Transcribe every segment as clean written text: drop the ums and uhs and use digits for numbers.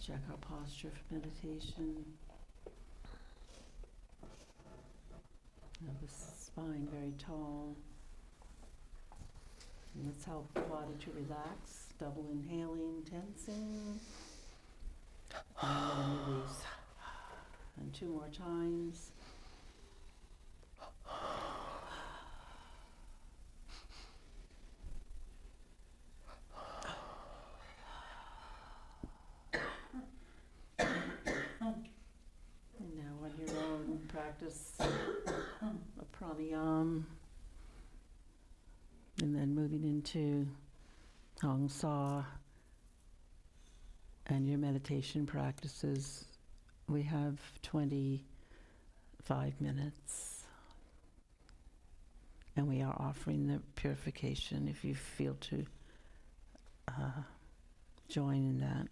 Check our posture for meditation. Have the spine very tall. And let's help the body to relax. Double inhaling, tensing. And then release. And 2 more times. And now on your own, practice a pranayama. And then moving into Hong Sa and your meditation practices. We have 25 minutes. And we are offering the purification if you feel to join in that.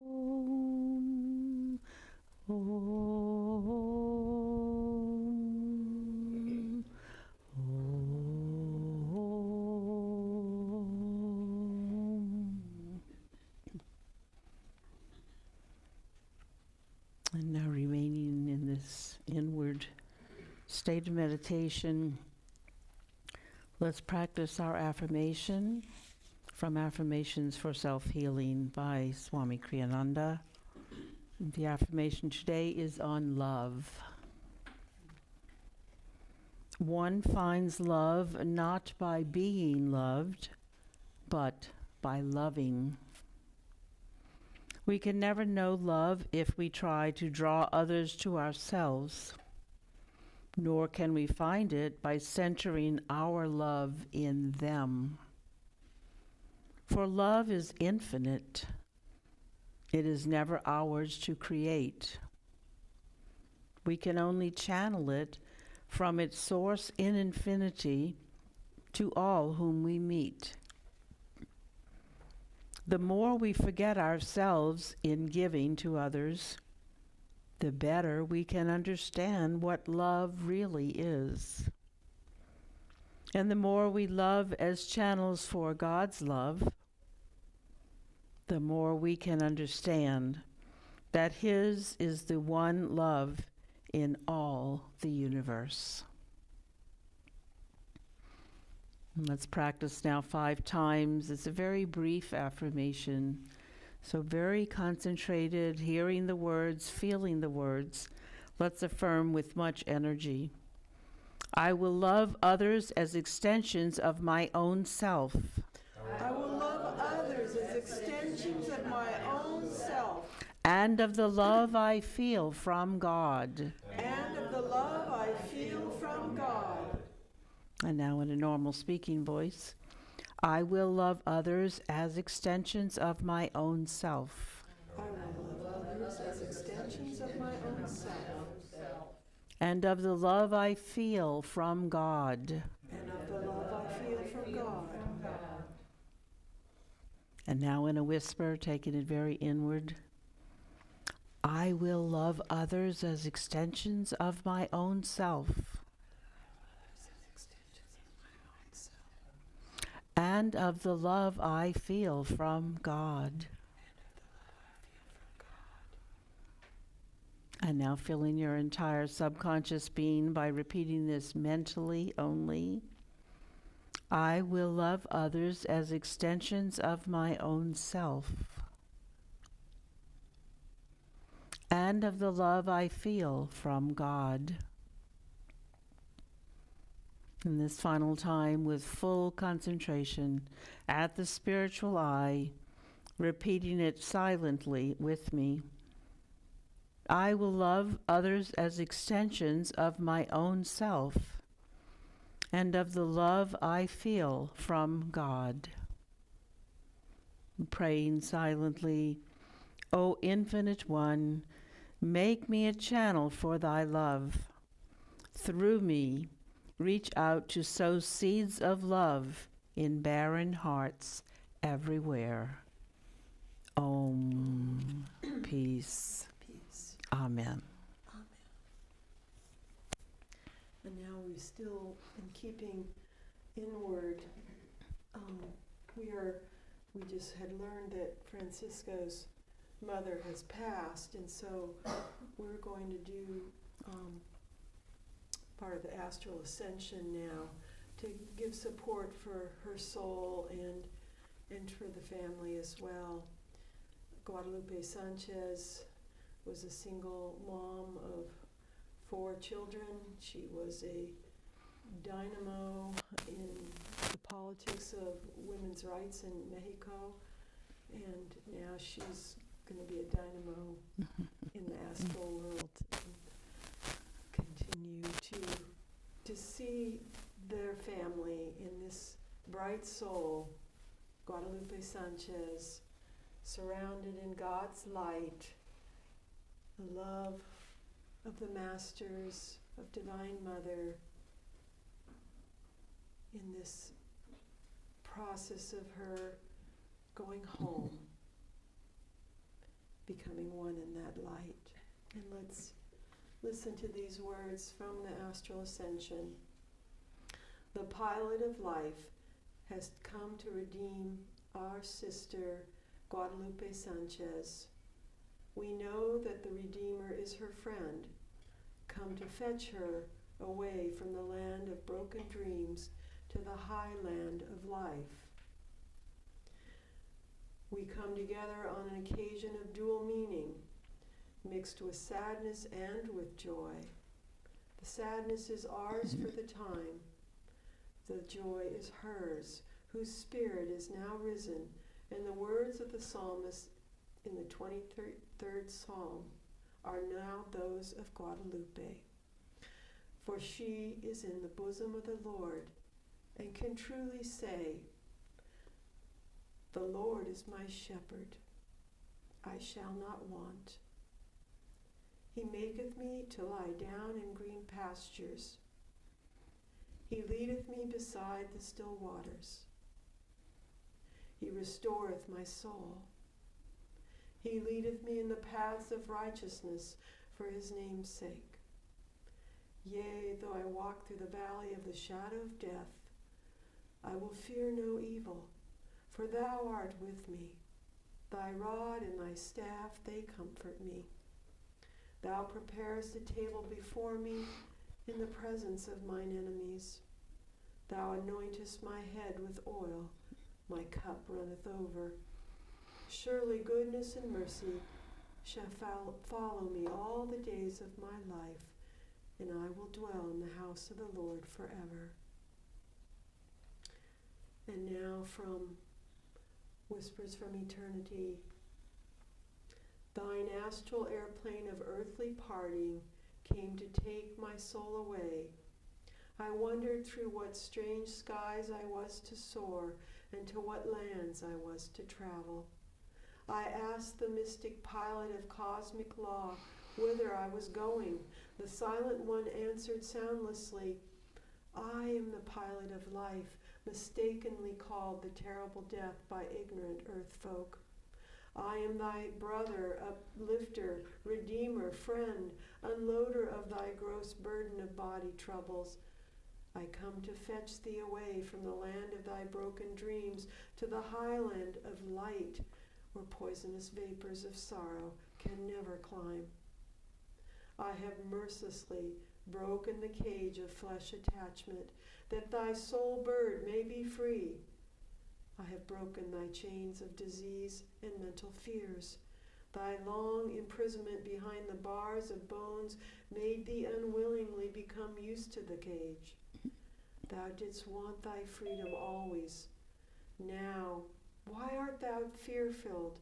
Om. Om. And now remaining in this inward state of meditation, let's practice our affirmation from Affirmations for Self-Healing by Swami Kriyananda. The affirmation today is on love. One finds love not by being loved, but by loving. We can never know love if we try to draw others to ourselves, nor can we find it by centering our love in them. For love is infinite. It is never ours to create. We can only channel it from its source in infinity to all whom we meet. The more we forget ourselves in giving to others, the better we can understand what love really is. And the more we love as channels for God's love, the more we can understand that His is the one love in all the universe. Let's practice now 5 times. It's a very brief affirmation, so very concentrated, hearing the words, feeling the words. Let's affirm with much energy. I will love others as extensions of my own self. I will love others as extensions of my own self. And of the love I feel from God. And of the love I feel from God. And now in a normal speaking voice, I will love others as extensions of my own self. I will love others as extensions of my own self. And of the love I feel from God. And of the love I feel from God. And now in a whisper, taking it very inward, I will love others as extensions of my own self. And of the love I feel from God. And now filling your entire subconscious being by repeating this mentally only. I will love others as extensions of my own self. And of the love I feel from God. And this final time with full concentration at the spiritual eye, repeating it silently with me. I will love others as extensions of my own self and of the love I feel from God. Praying silently, O Infinite One, make me a channel for thy love. Through me, reach out to sow seeds of love in barren hearts everywhere. Om. Peace. Peace. Amen. Amen. And now we still, in keeping inward, we just had learned that Francisco's mother has passed, and so we're going to do part of the astral ascension now to give support for her soul and for the family as well. Guadalupe Sanchez was a single mom of 4 children. She was a dynamo in the politics of women's rights in Mexico, and now she's going to be a dynamo in the astral world and continue to see their family in this bright soul, Guadalupe Sanchez, surrounded in God's light, the love of the Masters, of Divine Mother, in this process of her going home. becoming one in that light. And let's listen to these words from the Astral Ascension. The pilot of life has come to redeem our sister, Guadalupe Sanchez. We know that the Redeemer is her friend, come to fetch her away from the land of broken dreams to the high land of life. We come together on an occasion of dual meaning, mixed with sadness and with joy. The sadness is ours for the time. The joy is hers, whose spirit is now risen, and the words of the psalmist in the 23rd Psalm are now those of Guadalupe. For she is in the bosom of the Lord, and can truly say, the Lord is my shepherd, I shall not want. He maketh me to lie down in green pastures. He leadeth me beside the still waters. He restoreth my soul. He leadeth me in the paths of righteousness for his name's sake. Yea, though I walk through the valley of the shadow of death, I will fear no evil, for thou art with me. Thy rod and thy staff, they comfort me. Thou preparest a table before me in the presence of mine enemies. Thou anointest my head with oil, my cup runneth over. Surely goodness and mercy shall follow me all the days of my life, and I will dwell in the house of the Lord forever. And now from Whispers from Eternity. Thine astral airplane of earthly parting came to take my soul away. I wondered through what strange skies I was to soar, and to what lands I was to travel. I asked the mystic pilot of cosmic law whither I was going. The silent one answered soundlessly, I am the pilot of life, mistakenly called the terrible death by ignorant earth folk. I am thy brother, uplifter, redeemer, friend, unloader of thy gross burden of body troubles. I come to fetch thee away from the land of thy broken dreams to the highland of light, where poisonous vapors of sorrow can never climb. I have mercilessly broken the cage of flesh attachment, that thy soul bird may be free. I have broken thy chains of disease and mental fears. Thy long imprisonment behind the bars of bones made thee unwillingly become used to the cage. Thou didst want thy freedom always. Now, why art thou fear-filled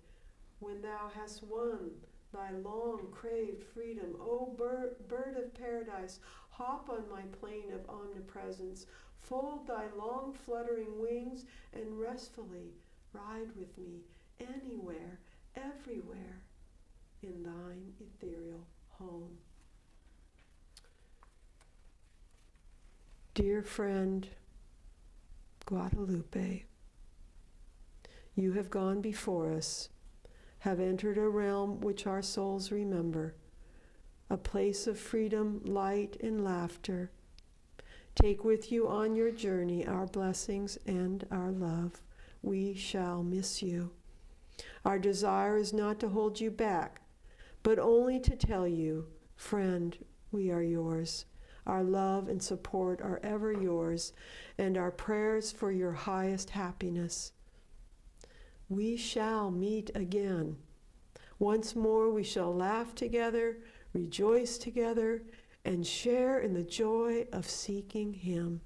when thou hast won thy long-craved freedom? O bird of paradise, hop on my plane of omnipresence, fold thy long fluttering wings, and restfully ride with me anywhere, everywhere, in thine ethereal home. Dear friend, Guadalupe, you have gone before us, have entered a realm which our souls remember, a place of freedom, light, and laughter. Take with you on your journey our blessings and our love. We shall miss you. Our desire is not to hold you back, but only to tell you, friend, we are yours. Our love and support are ever yours, and our prayers for your highest happiness. We shall meet again. Once more we shall laugh together, rejoice together, and share in the joy of seeking him.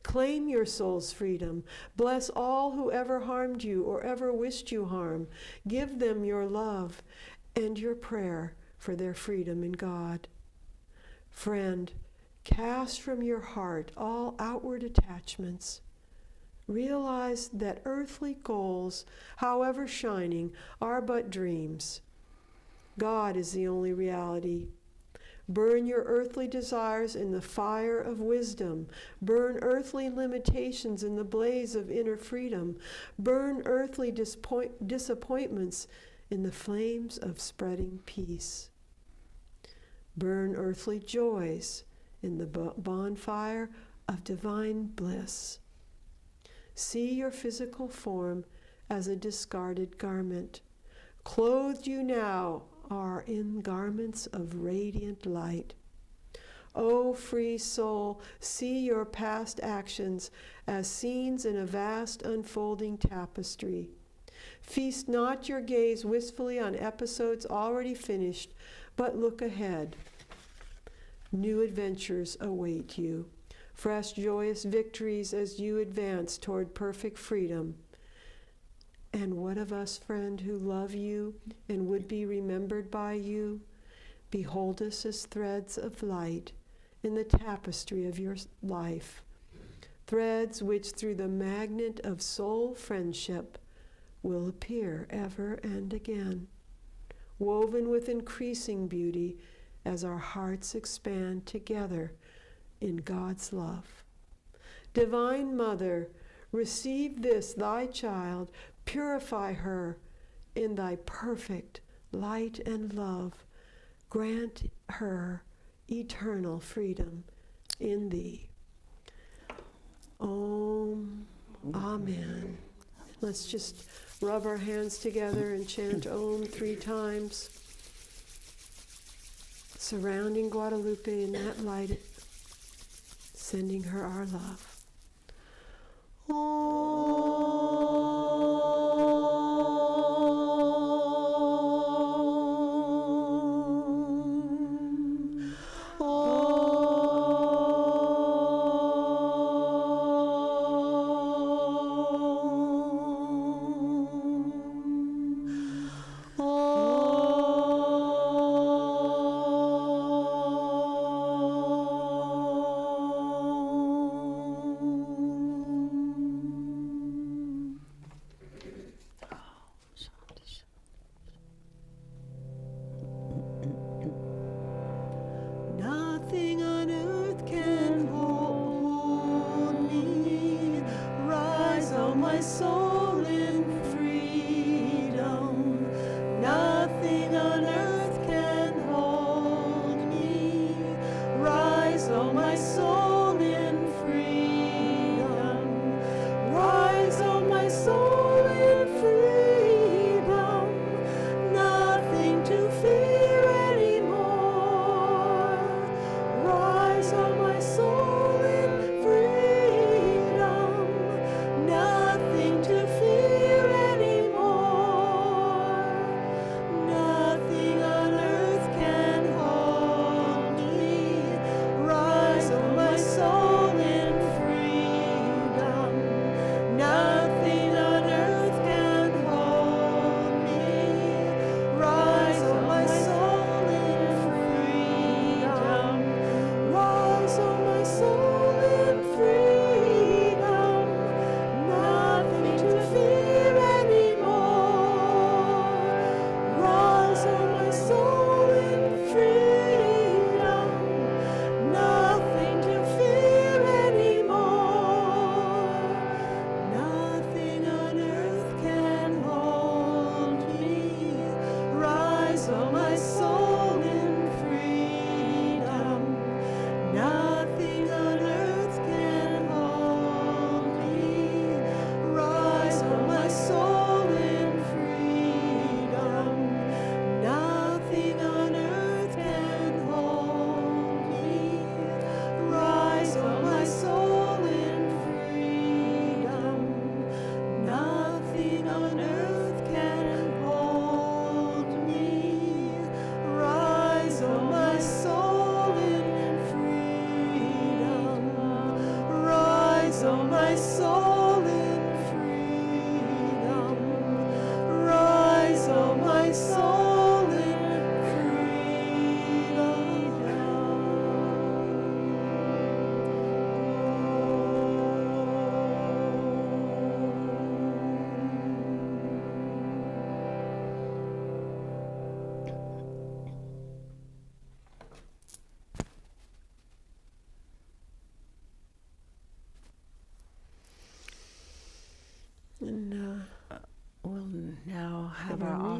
Claim your soul's freedom. Bless all who ever harmed you or ever wished you harm. Give them your love and your prayer for their freedom in God. Friend, cast from your heart all outward attachments. Realize that earthly goals, however shining, are but dreams. God is the only reality. Burn your earthly desires in the fire of wisdom. Burn earthly limitations in the blaze of inner freedom. Burn earthly disappointments in the flames of spreading peace. Burn earthly joys in the bonfire of divine bliss. See your physical form as a discarded garment. Clothed you now are in garments of radiant light. O free soul, see your past actions as scenes in a vast unfolding tapestry. Feast not your gaze wistfully on episodes already finished, but look ahead. New adventures await you, fresh joyous victories as you advance toward perfect freedom. And what of us, friend, who love you and would be remembered by you? Behold us as threads of light in the tapestry of your life, threads which through the magnet of soul friendship will appear ever and again, woven with increasing beauty as our hearts expand together in God's love. Divine Mother, receive this thy child, purify her in thy perfect light and love. Grant her eternal freedom in thee. Om. Amen. Let's just rub our hands together and chant Om 3 times, surrounding Guadalupe in that light, sending her our love.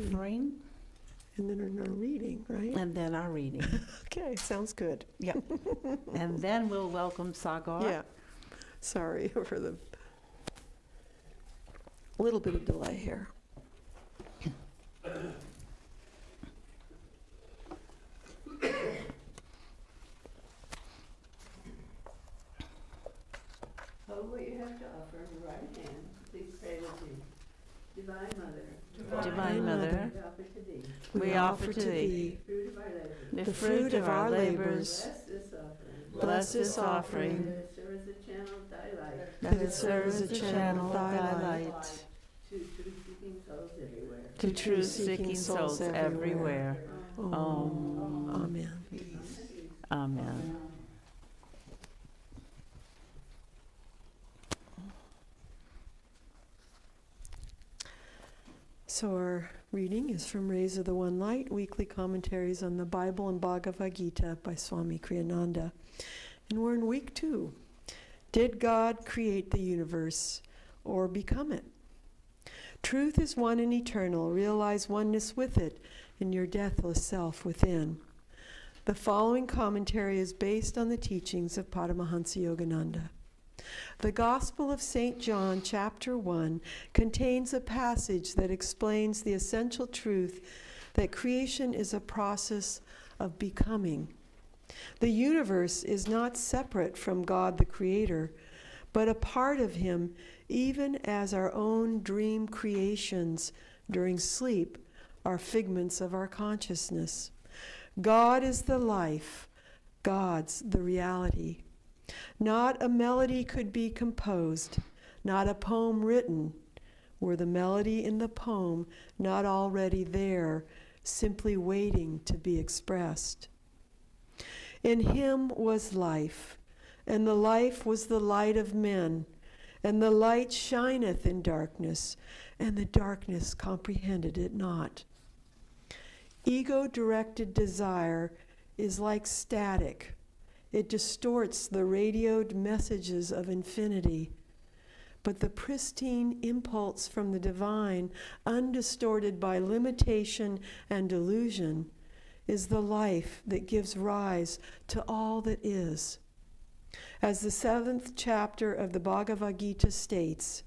offering. And then our reading, right? And then our reading. Okay, sounds good. Yep. And then we'll welcome Sagar. Yeah. Sorry for the little bit of delay here. Hold what you have to offer in your right hand. Please pray with me. Divine Mother, Divine Mother, we offer to thee we offer to thee the fruit of our labors. the fruit of our labors. Bless this offering. Bless this offering, That it serve as a channel of thy light that it serves as a channel of thy light to truth-seeking souls everywhere. to truth-seeking souls everywhere. Amen. Amen. So our reading is from Rays of the One Light, Weekly Commentaries on the Bible and Bhagavad Gita by Swami Kriyananda. And we're in week 2. Did God create the universe or become it? Truth is one and eternal. Realize oneness with it in your deathless self within. The following commentary is based on the teachings of Paramahansa Yogananda. The Gospel of St. John, chapter 1, contains a passage that explains the essential truth that creation is a process of becoming. The universe is not separate from God the Creator, but a part of Him, even as our own dream creations during sleep are figments of our consciousness. God is the life, God's the reality. Not a melody could be composed, not a poem written, were the melody in the poem not already there, simply waiting to be expressed. In Him was life, and the life was the light of men, and the light shineth in darkness, and the darkness comprehended it not. Ego-directed desire is like static. It distorts the radioed messages of infinity. But the pristine impulse from the divine, undistorted by limitation and delusion, is the life that gives rise to all that is. As the 7th chapter of the Bhagavad Gita states,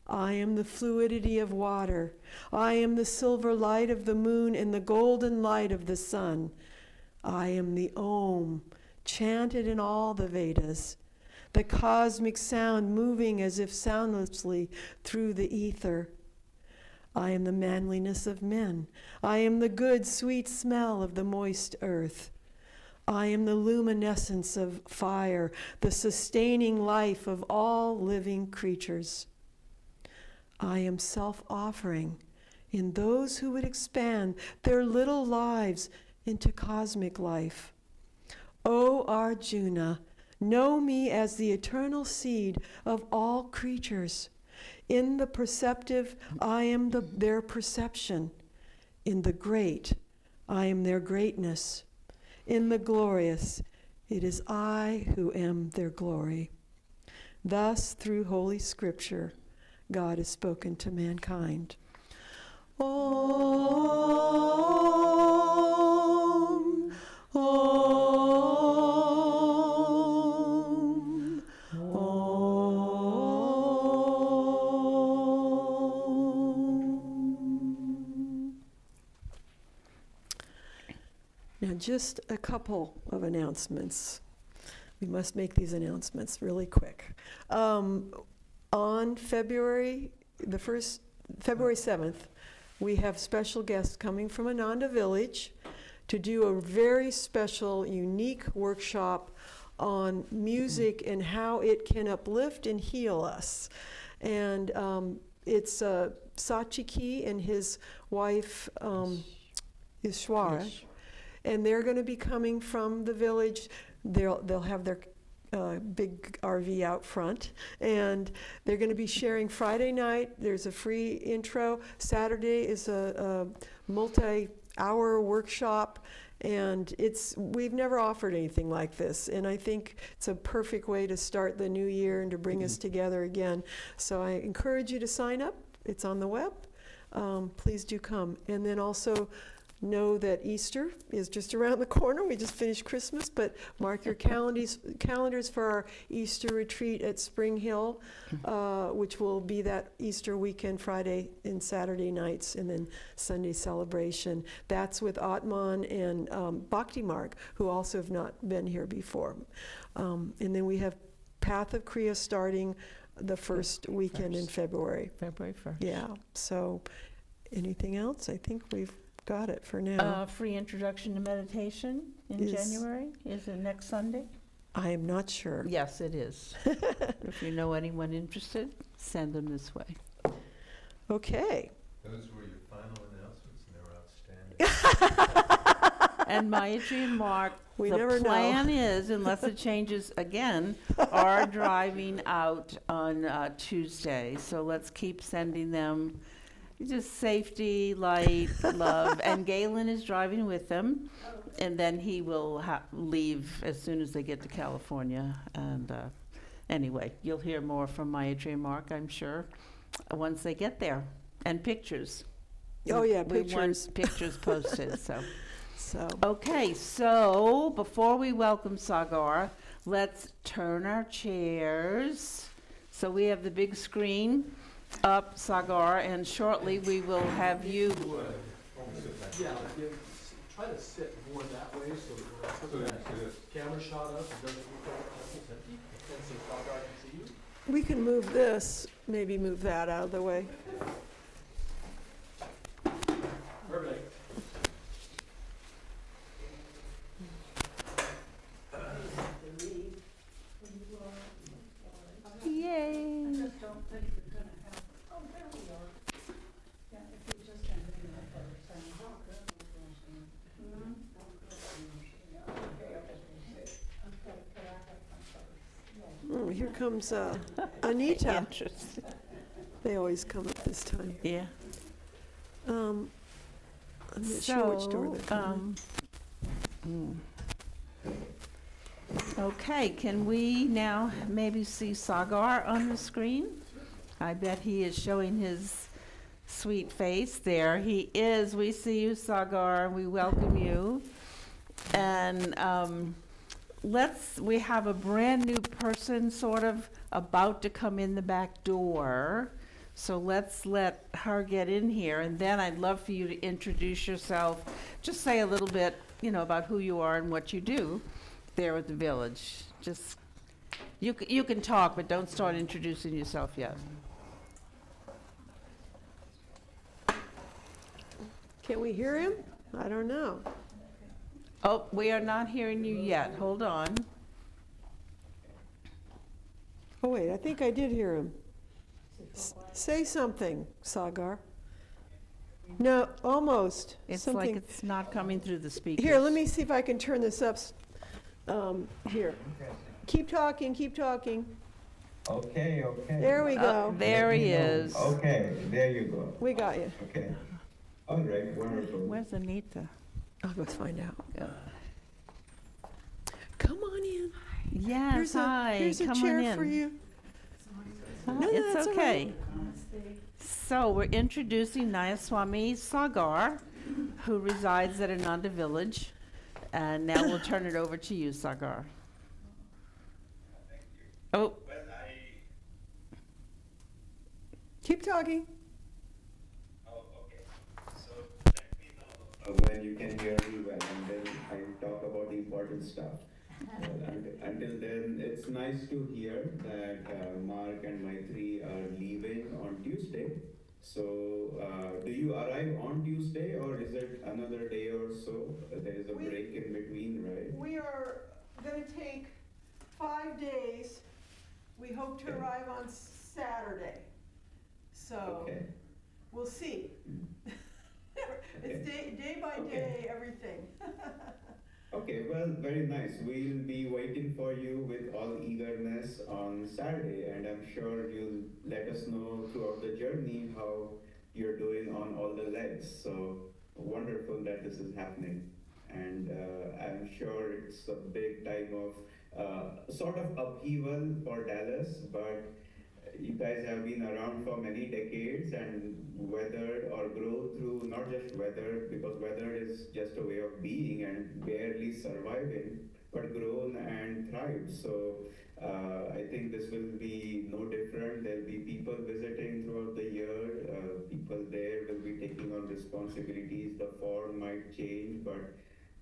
I am the fluidity of water. I am the silver light of the moon and the golden light of the sun. I am the Om, chanted in all the Vedas, the cosmic sound moving as if soundlessly through the ether. I am the manliness of men. I am the good, sweet smell of the moist earth. I am the luminescence of fire, the sustaining life of all living creatures. I am self-offering in those who would expand their little lives into cosmic life. O Arjuna, know me as the eternal seed of all creatures. In the perceptive, I am their perception. In the great, I am their greatness. In the glorious, it is I who am their glory. Thus, through Holy Scripture, God has spoken to mankind. Om, Om, Om. Now, just a couple of announcements. We must make these announcements really quick. On February 7th, we have special guests coming from Ananda Village to do a very special, unique workshop on music and how it can uplift and heal us. And it's Sachiki and his wife, Ishwara, and they're going to be coming from the village. They'll have their big RV out front, and they're going to be sharing Friday night. There's a free intro. Saturday is a multi-hour workshop, and we've never offered anything like this, and I think it's a perfect way to start the new year and to bring us together again. So I encourage you to sign up. It's on the web. please do come. And then also know that Easter is just around the corner. We just finished Christmas, but mark your calendars for our Easter retreat at Spring Hill, which will be that Easter weekend, Friday and Saturday nights, and then Sunday celebration. That's with Atman and Bhakti Marg, who also have not been here before. And then we have Path of Kriya starting the first weekend in February. February 1st. Yeah, so anything else? I think we've got it for now. Free introduction to meditation in Is- January. Is it next Sunday? I am not sure. Yes, it is. If you know anyone interested, send them this way. Okay. Those were your final announcements, and they were outstanding. And Maitri and Mark, We the never know. plan is, unless it changes again, are driving out on Tuesday. So let's keep sending them just safety, light, love. And Galen is driving with them. And then he will leave as soon as they get to California. And anyway, you'll hear more from Maitri and Mark, I'm sure, once they get there. And pictures. Oh, yeah, We pictures. want pictures posted, so. So, Okay, so before we welcome Sagar, let's turn our chairs. So we have the big screen up, Sagar, and shortly we will have you. Yeah, try to sit more that way so that when I put that camera shot up, it doesn't look like it's empty, and so Sagar can see you. we can move this, maybe move that out of the way. Perfect. Yay! Here comes Anita. Interesting. They always come at this time. Yeah. I'm not sure which door they're coming. Okay, can we now maybe see Sagar on the screen? I bet he is showing his sweet face there. He is. We see you, Sagar. We welcome you. And we have a brand new person sort of about to come in the back door. So let's let her get in here, and then I'd love for you to introduce yourself. Just say a little bit, about who you are and what you do there at the village. Just, you can talk, but don't start introducing yourself yet. Can we hear him? I don't know. Oh, we are not hearing you yet. Hold on. Oh, wait, I think I did hear him. Say something, Sagar. No, almost. It's Something. like it's not coming through the speakers. Here, let me see if I can turn this up. Here. Keep talking, keep talking. Okay. There we Oh, go. there he is. Okay, there you go. We got you. Okay. All right, wonderful. Where's Anita? I'll go find out. Yeah. Come on in. Yes, hi. Here's a Come chair on in. for you. Hi, No, it's that's all okay. So we're introducing Nayaswami Sagar, who resides at Ananda Village. And now we'll turn it over to you, Sagar. Oh, Keep talking. So let me know when you can hear me well, and then I talk about the important stuff. Until then, it's nice to hear that Mark and Maitri are leaving on Tuesday. So, do you arrive on Tuesday, or is it another day or so? There is a break in between, right? We are going to take 5 days. We hope to arrive on Saturday. So Okay. we'll see. It's day by Okay. day, everything. Okay, well, very nice. We'll be waiting for you with all eagerness on Saturday, and I'm sure you'll let us know throughout the journey how you're doing on all the legs. So wonderful that this is happening. And I'm sure it's a big time of sort of upheaval for Dallas, but you guys have been around for many decades and weathered or grow through, not just weathered, because weathered is just a way of being and barely surviving, but grown and thrived. So I think this will be no different. There'll be people visiting throughout the year. People there will be taking on responsibilities. The form might change, but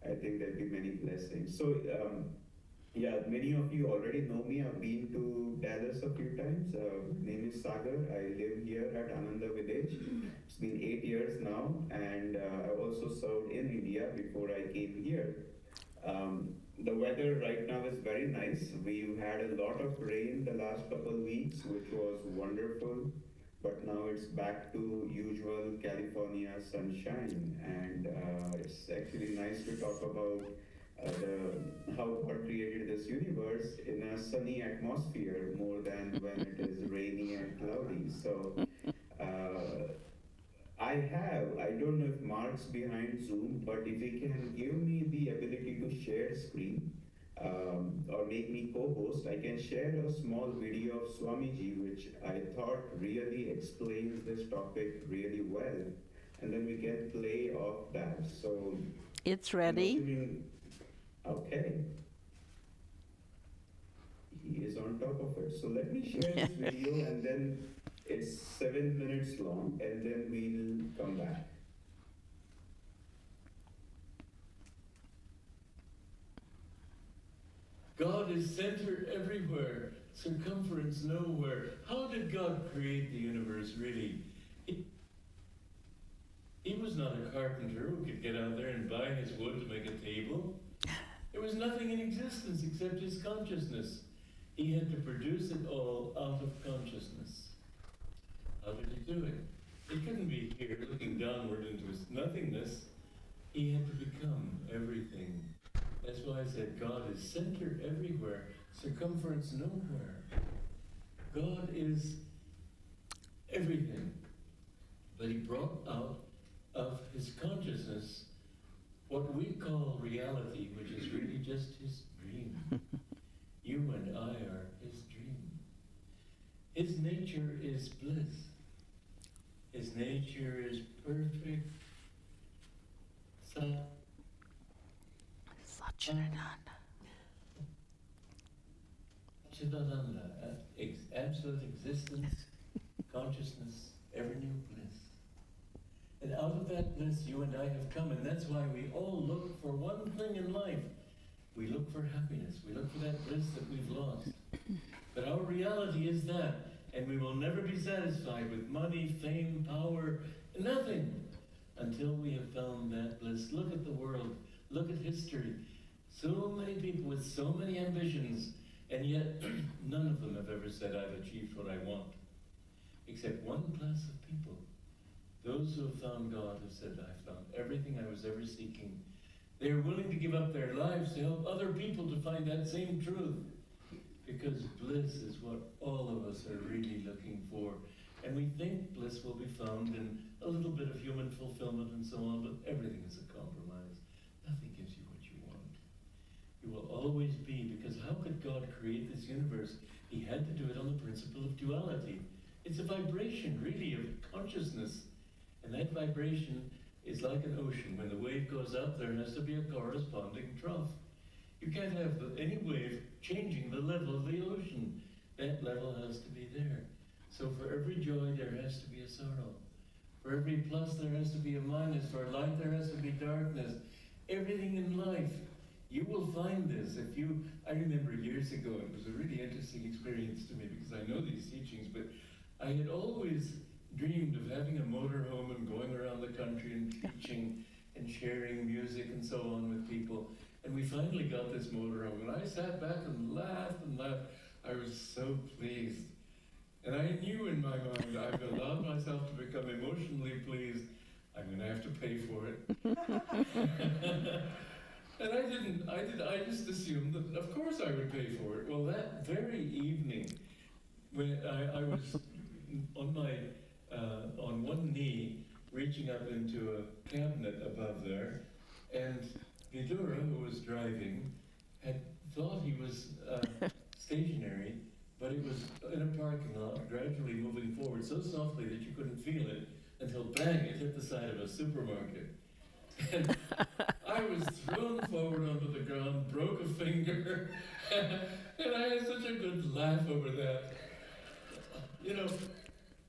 I think there'll be many blessings. So yeah, many of you already know me. I've been to Dallas a few times. My name is Sagar. I live here at Ananda Village. It's been 8 years now, and I also served in India before I came here. The weather right now is very nice. We've had a lot of rain the last couple weeks, which was wonderful. But now it's back to usual California sunshine, and it's actually nice to talk about how God created this universe in a sunny atmosphere more than when it is rainy and cloudy. So I don't know if Mark's behind Zoom, but if he can give me the ability to share screen or make me co-host, I can share a small video of Swamiji, which I thought really explains this topic really well. And then we can play off that. So It's ready. Okay. He is on top of it. So let me share this video, and then it's 7 minutes long, and then we'll come back. God is center everywhere, circumference nowhere. How did God create the universe, really? He was not a carpenter who could get out there and buy his wood to make a table. There was nothing in existence except his consciousness. He had to produce it all out of consciousness. How did he do it? He couldn't be here looking downward into his nothingness. He had to become everything. That's why I said God is center everywhere, circumference nowhere. God is everything. But he brought out of his consciousness what we call reality, which is really just his dream. You and I are his dream. His nature is bliss. His nature is perfect. Chidananda, absolute existence, consciousness, ever new bliss. And out of that bliss you and I have come, and that's why we all look for one thing in life. We look for happiness. We look for that bliss that we've lost. But our reality is that, and we will never be satisfied with money, fame, power, nothing, until we have found that bliss. Look at the world. Look at history. So many people with so many ambitions, and yet none of them have ever said, I've achieved what I want. Except one class of people. Those who have found God have said, I've found everything I was ever seeking. They are willing to give up their lives to help other people to find that same truth. Because bliss is what all of us are really looking for. And we think bliss will be found in a little bit of human fulfillment and so on, but everything is a compromise. Nothing gives you what you want. You will always be, because how could God create this universe? He had to do it on the principle of duality. It's a vibration, really, of consciousness. And that vibration is like an ocean. When the wave goes up, there has to be a corresponding trough. You can't have any wave changing the level of the ocean. That level has to be there. So for every joy, there has to be a sorrow. For every plus, there has to be a minus. For light, there has to be darkness. Everything in life, you will find this. I remember years ago, it was a really interesting experience to me because I know these teachings, but I had always dreamed of having a motorhome and going around the country and teaching and sharing music and so on with people. And we finally got this motorhome, and I sat back and laughed and laughed. I was so pleased. And I knew in my mind, I've allowed myself to become emotionally pleased. I'm going to have to pay for it. And I just assumed that, of course I would pay for it. Well, that very evening, when I was on one knee, reaching up into a cabinet above there, and Vidura, who was driving, had thought he was stationary, but it was in a parking lot, driving forward so softly that you couldn't feel it until bang, it hit the side of a supermarket. And I was thrown forward onto the ground, broke a finger, and I had such a good laugh over that. You know,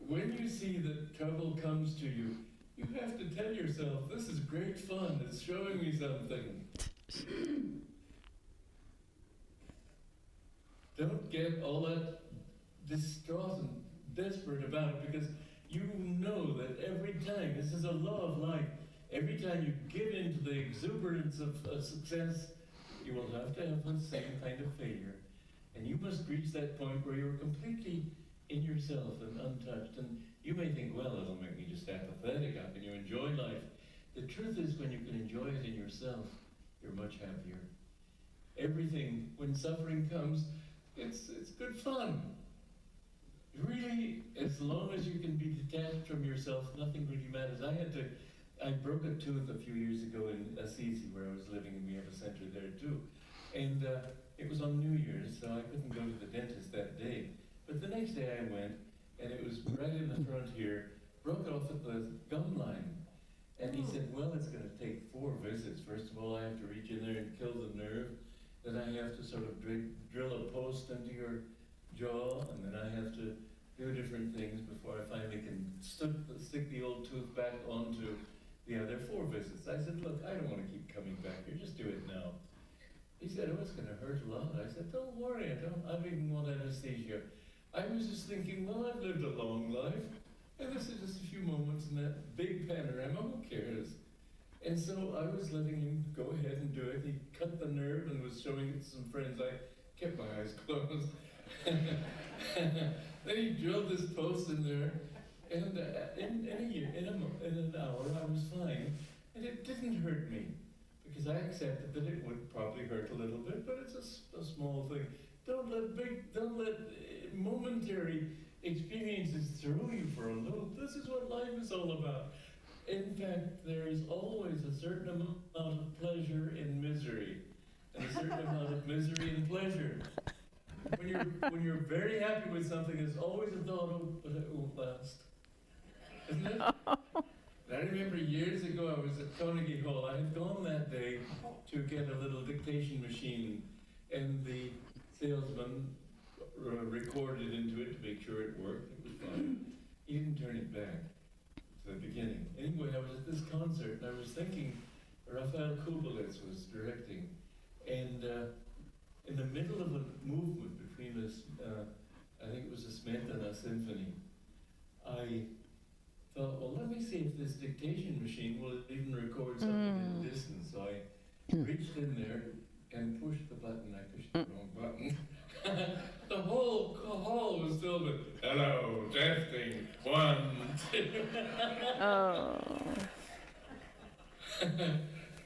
when you see that trouble comes to you, you have to tell yourself, this is great fun, it's showing me something. Don't get all that distraught and desperate about it, because you know that every time, this is a law of life, every time you give in to the exuberance of success, you will have to have the same kind of failure. And you must reach that point where you're completely in yourself and untouched. And you may think, well, it'll make me just apathetic. How can you enjoy life? The truth is, when you can enjoy it in yourself, you're much happier. Everything, when suffering comes, it's good fun. Really, as long as you can be detached from yourself, nothing really matters. I broke a tooth a few years ago in Assisi, where I was living, and we have a center there too. And it was on New Year's, so I couldn't go to the dentist that day. But the next day I went, and it was right in the front here, broke off at the gum line. And he said, well, it's going to take 4 visits. First of all, I have to reach in there and kill the nerve. Then I have to sort of drill a post into your jaw, and then I have to do different things before I finally can stick the old tooth back onto the other 4 visits. I said, look, I don't want to keep coming back here, just do it now. He said, oh, it's going to hurt a lot. I said, don't worry, I don't even want anesthesia. I was just thinking, well, I've lived a long life, and this is just a few moments in that big panorama, who cares? And so I was letting him go ahead and do it. He cut the nerve and was showing it to some friends. I kept my eyes closed. Then he drilled this post in there, and in an hour I was fine, and it didn't hurt me, because I accepted that it would probably hurt a little bit, but it's a small thing. Don't let momentary experiences throw you for a loop. This is what life is all about. In fact, there is always a certain amount of pleasure in misery, and a certain amount of misery in pleasure. When you're very happy with something, there's always a thought, oh, but it won't last. Isn't it? And I remember years ago, I was at Carnegie Hall. I had gone that day to get a little dictation machine, and the salesman recorded into it to make sure it worked. It was fine. He didn't turn it back to the beginning. Anyway, I was at this concert, and I was thinking, Raphael Kubelicz was directing, and in the middle of a movement between this, I think it was a Smetana symphony, I thought, well, let me see if this dictation machine will even record something in the distance. So I reached in there and pushed the button. I pushed the wrong button. The whole hall was filled with, hello, testing, 1, 2. Oh.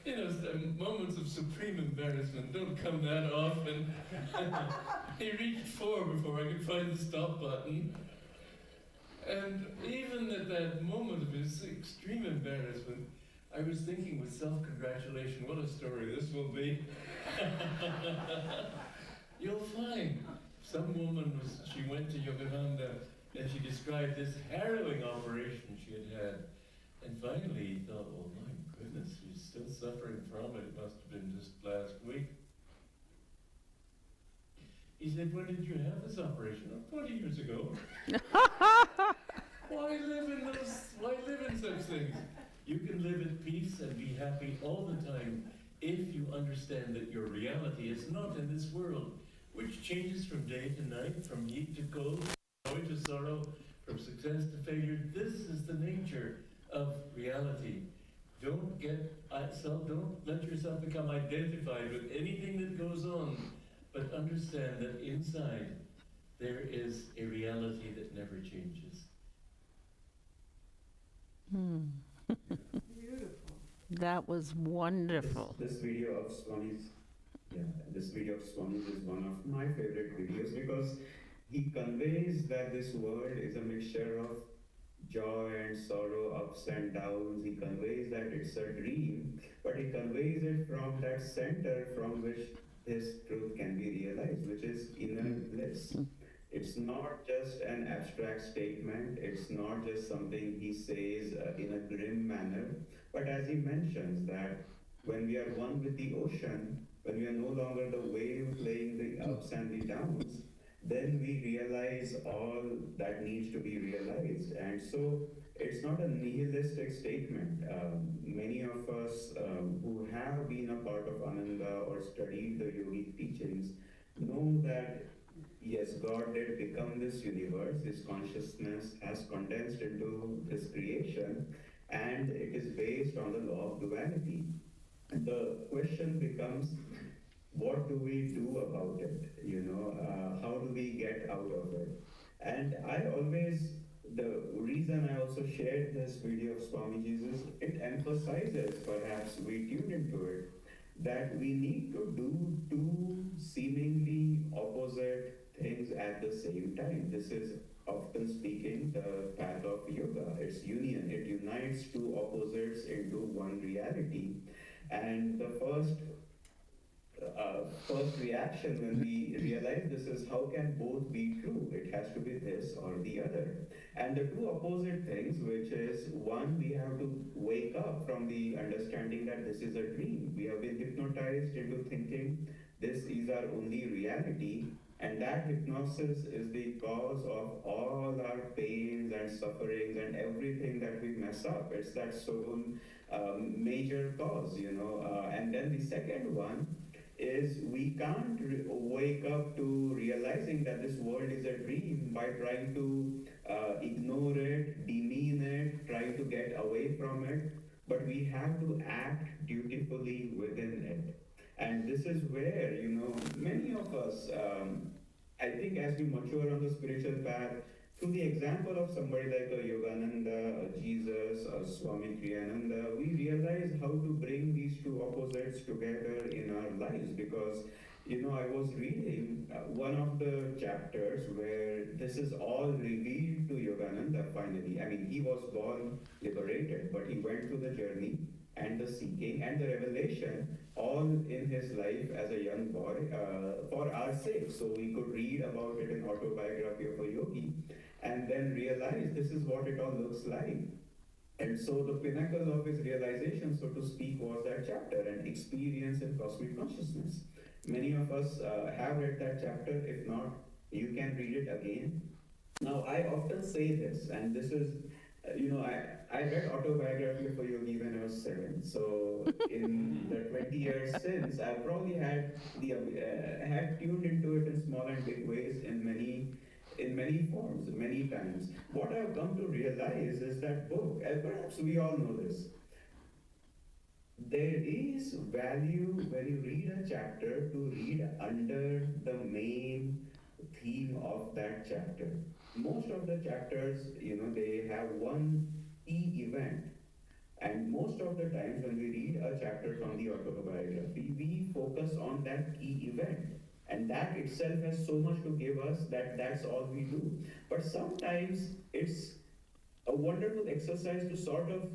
You know, moments of supreme embarrassment don't come that often. He reached 4 before I could find the stop button. And even at that moment of his extreme embarrassment, I was thinking with self-congratulation, what a story this will be. You'll find some woman she went to Yogananda, and she described this harrowing operation she had had. And finally he thought, oh my goodness, she's still suffering from it. It must have been just last week. He said, when did you have this operation? Oh, 20 years ago. Why live in such things? You can live at peace and be happy all the time if you understand that your reality is not in this world, which changes from day to night, from heat to cold, from joy to sorrow, from success to failure. This is the nature of reality. Don't let yourself become identified with anything that goes on, but understand that inside there is a reality that never changes. Beautiful. That was wonderful. This video of Swami's is one of my favorite videos, because he conveys that this world is a mixture of joy and sorrow, ups and downs. He conveys that it's a dream, but he conveys it from that center from which this truth can be realized, which is inner bliss. It's not just an abstract statement, it's not just something he says in a grim manner, but as he mentions that when we are one with the ocean, when we are no longer the wave playing the ups and the downs, then we realize all that needs to be realized. And so it's not a nihilistic statement. Many of us who have been a part of Ananda or studied the yogic teachings know that yes, God did become this universe, His consciousness has condensed into this creation, and it is based on the law of duality. The question becomes, what do we do about it? How do we get out of it? And the reason I also shared this video of Swamiji's is it emphasizes, perhaps we tuned into it, that we need to do two seemingly opposite things at the same time. This is often speaking the path of yoga. It's union, it unites two opposites into one reality. And the first reaction when we realize this is how can both be true? It has to be this or the other. And the two opposite things, which is one, we have to wake up from the understanding that this is a dream. We have been hypnotized into thinking this is our only reality, and that hypnosis is the cause of all our pains and sufferings and everything that we mess up. It's that sole major cause. And then the second one is we can't wake up to realizing that this world is a dream by trying to ignore it, demean it, try to get away from it, but we have to act dutifully within it. And this is where, many of us, I think as we mature on the spiritual path, through the example of somebody like a Yogananda, a Jesus, a Swami Kriyananda, we realize how to bring these two opposites together in our lives. Because, I was reading one of the chapters where this is all revealed to Yogananda finally. I mean, he was born liberated, but he went through the journey and the seeking and the revelation all in his life as a young boy for our sake. So we could read about it in Autobiography of a Yogi and then realize this is what it all looks like. And so the pinnacle of his realization, so to speak, was that chapter, an experience in cosmic consciousness. Many of us have read that chapter. If not, you can read it again. Now, I often say this, and this is, I read Autobiography of a Yogi when I was 7. So in the 20 years since, I probably had tuned into it in small and big ways in many forms, many times. What I've come to realize is that book, and perhaps we all know this, there is value when you read a chapter to read under the main theme of that chapter. Most of the chapters, they have one key event. And most of the times when we read a chapter from the autobiography, we focus on that key event. And that itself has so much to give us that that's all we do. But sometimes it's a wonderful exercise to sort of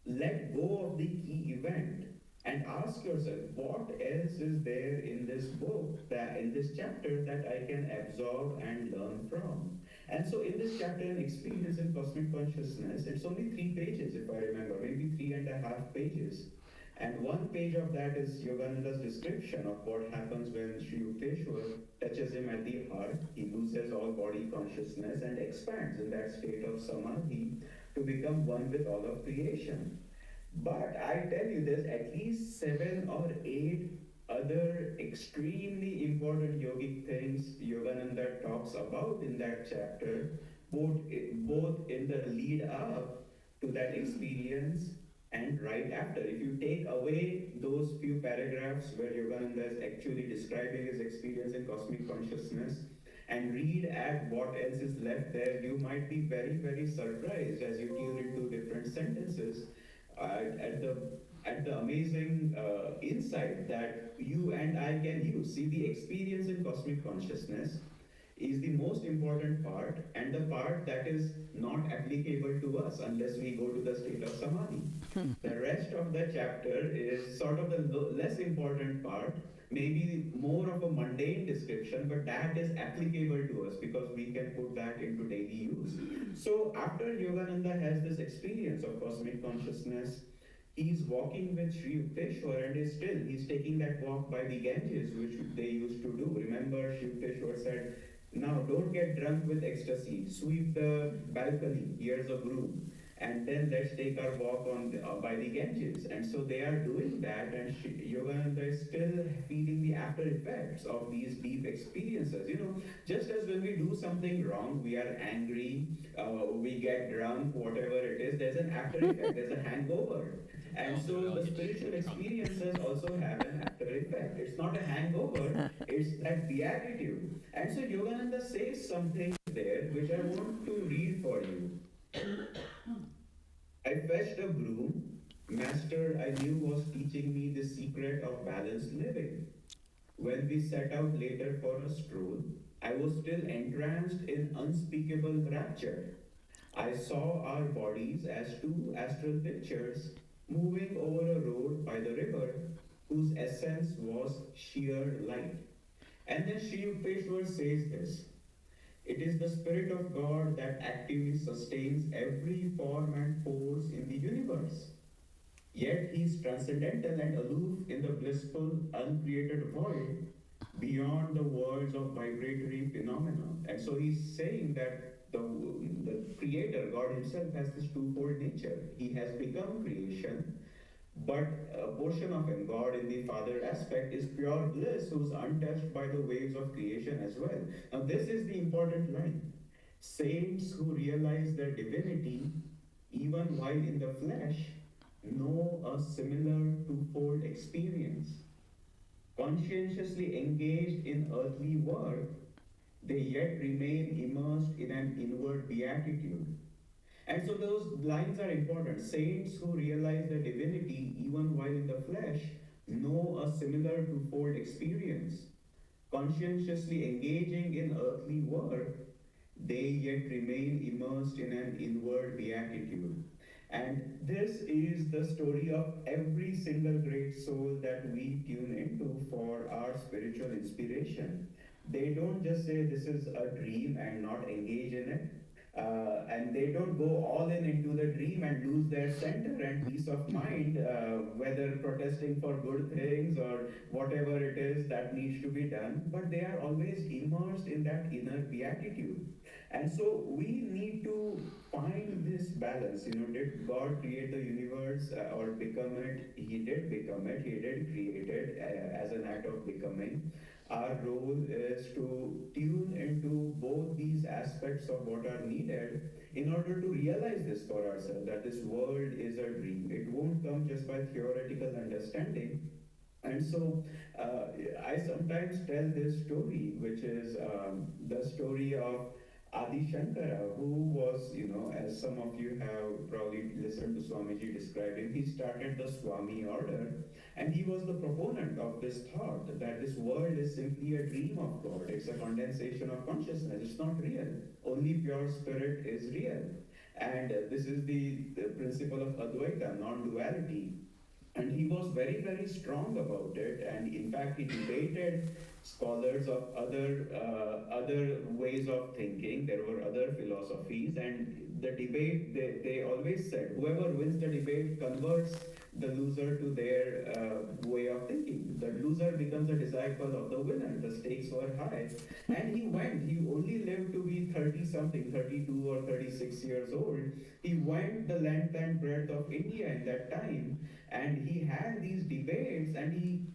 let go of the key event and ask yourself, what else is there in this book, in this chapter, that I can absorb and learn from? And so in this chapter, an experience in cosmic consciousness, it's only 3 pages, if I remember, maybe 3.5 pages. And one page of that is Yogananda's description of what happens when Sri Yukteswar touches him at the heart. He loses all body consciousness and expands in that state of samadhi to become one with all of creation. But I tell you, there's at least 7 or 8 other extremely important yogic things Yogananda talks about in that chapter, both in the lead up to that experience and right after. If you take away those few paragraphs where Yogananda is actually describing his experience in cosmic consciousness and read at what else is left there, you might be very, very surprised as you tune into different sentences at the amazing insight that you and I can use. See, the experience in cosmic consciousness is the most important part, and the part that is not applicable to us unless we go to the state of samadhi. The rest of the chapter is sort of the less important part, maybe more of a mundane description, but that is applicable to us because we can put that into daily use. So after Yogananda has this experience of cosmic consciousness, he's walking with Sri Yukteswar and he's taking that walk by the Ganges, which they used to do. Remember, Sri Yukteswar said, now don't get drunk with ecstasy, sweep the balcony, here's a broom, and then let's take our walk by the Ganges. And so they are doing that, and Yogananda is still feeling the after effects of these deep experiences. Just as when we do something wrong, we are angry, we get drunk, whatever it is, there's an after effect, there's a hangover. And so the spiritual experiences also have an after effect. It's not a hangover, it's that beatitude. And so Yogananda says something there which I want to read for you. I fetched a broom. Master I knew was teaching me the secret of balanced living. When we set out later for a stroll, I was still entranced in unspeakable rapture. I saw our bodies as two astral pictures moving over a road by the river, whose essence was sheer light. And then Sri Yukteswar says this: it is the Spirit of God that actively sustains every form and force in the universe. Yet he is transcendental and aloof in the blissful, uncreated void beyond the worlds of vibratory phenomena. And so he's saying that the Creator, God Himself, has this twofold nature. He has become creation, but a portion of Him, God in the Father aspect, is pure bliss who's untouched by the waves of creation as well. Now, this is the important line. Saints who realize their divinity, even while in the flesh, know a similar twofold experience. Conscientiously engaged in earthly work, they yet remain immersed in an inward beatitude. And so those lines are important. Saints who realize their divinity even while in the flesh know a similar twofold experience. Conscientiously engaging in earthly work, they yet remain immersed in an inward beatitude. And this is the story of every single great soul that we tune into for our spiritual inspiration. They don't just say this is a dream and not engage in it. And they don't go all in into the dream and lose their center and peace of mind, whether protesting for good things or whatever it is that needs to be done, but they are always immersed in that inner beatitude. And so we need to find this balance. Did God create the universe or become it? He did become it. He did create it as an act of becoming. Our role is to tune into both these aspects of what are needed in order to realize this for ourselves, that this world is a dream. It won't come just by theoretical understanding. And so I sometimes tell this story, which is the story of Adi Shankara, who was, as some of you have probably listened to Swamiji describe him, he started the Swami order, and he was the proponent of this thought that this world is simply a dream of God. It's a condensation of consciousness. It's not real. Only pure spirit is real. And this is the principle of Advaita, non-duality. And he was very, very strong about it. And in fact, he debated scholars of other ways of thinking. There were other philosophies. And the debate, they always said, whoever wins the debate converts the loser to their way of thinking. The loser becomes a disciple of the winner. The stakes were high. And he only lived to be 30-something, 32 or 36 years old. He went the length and breadth of India in that time. And he had these debates, and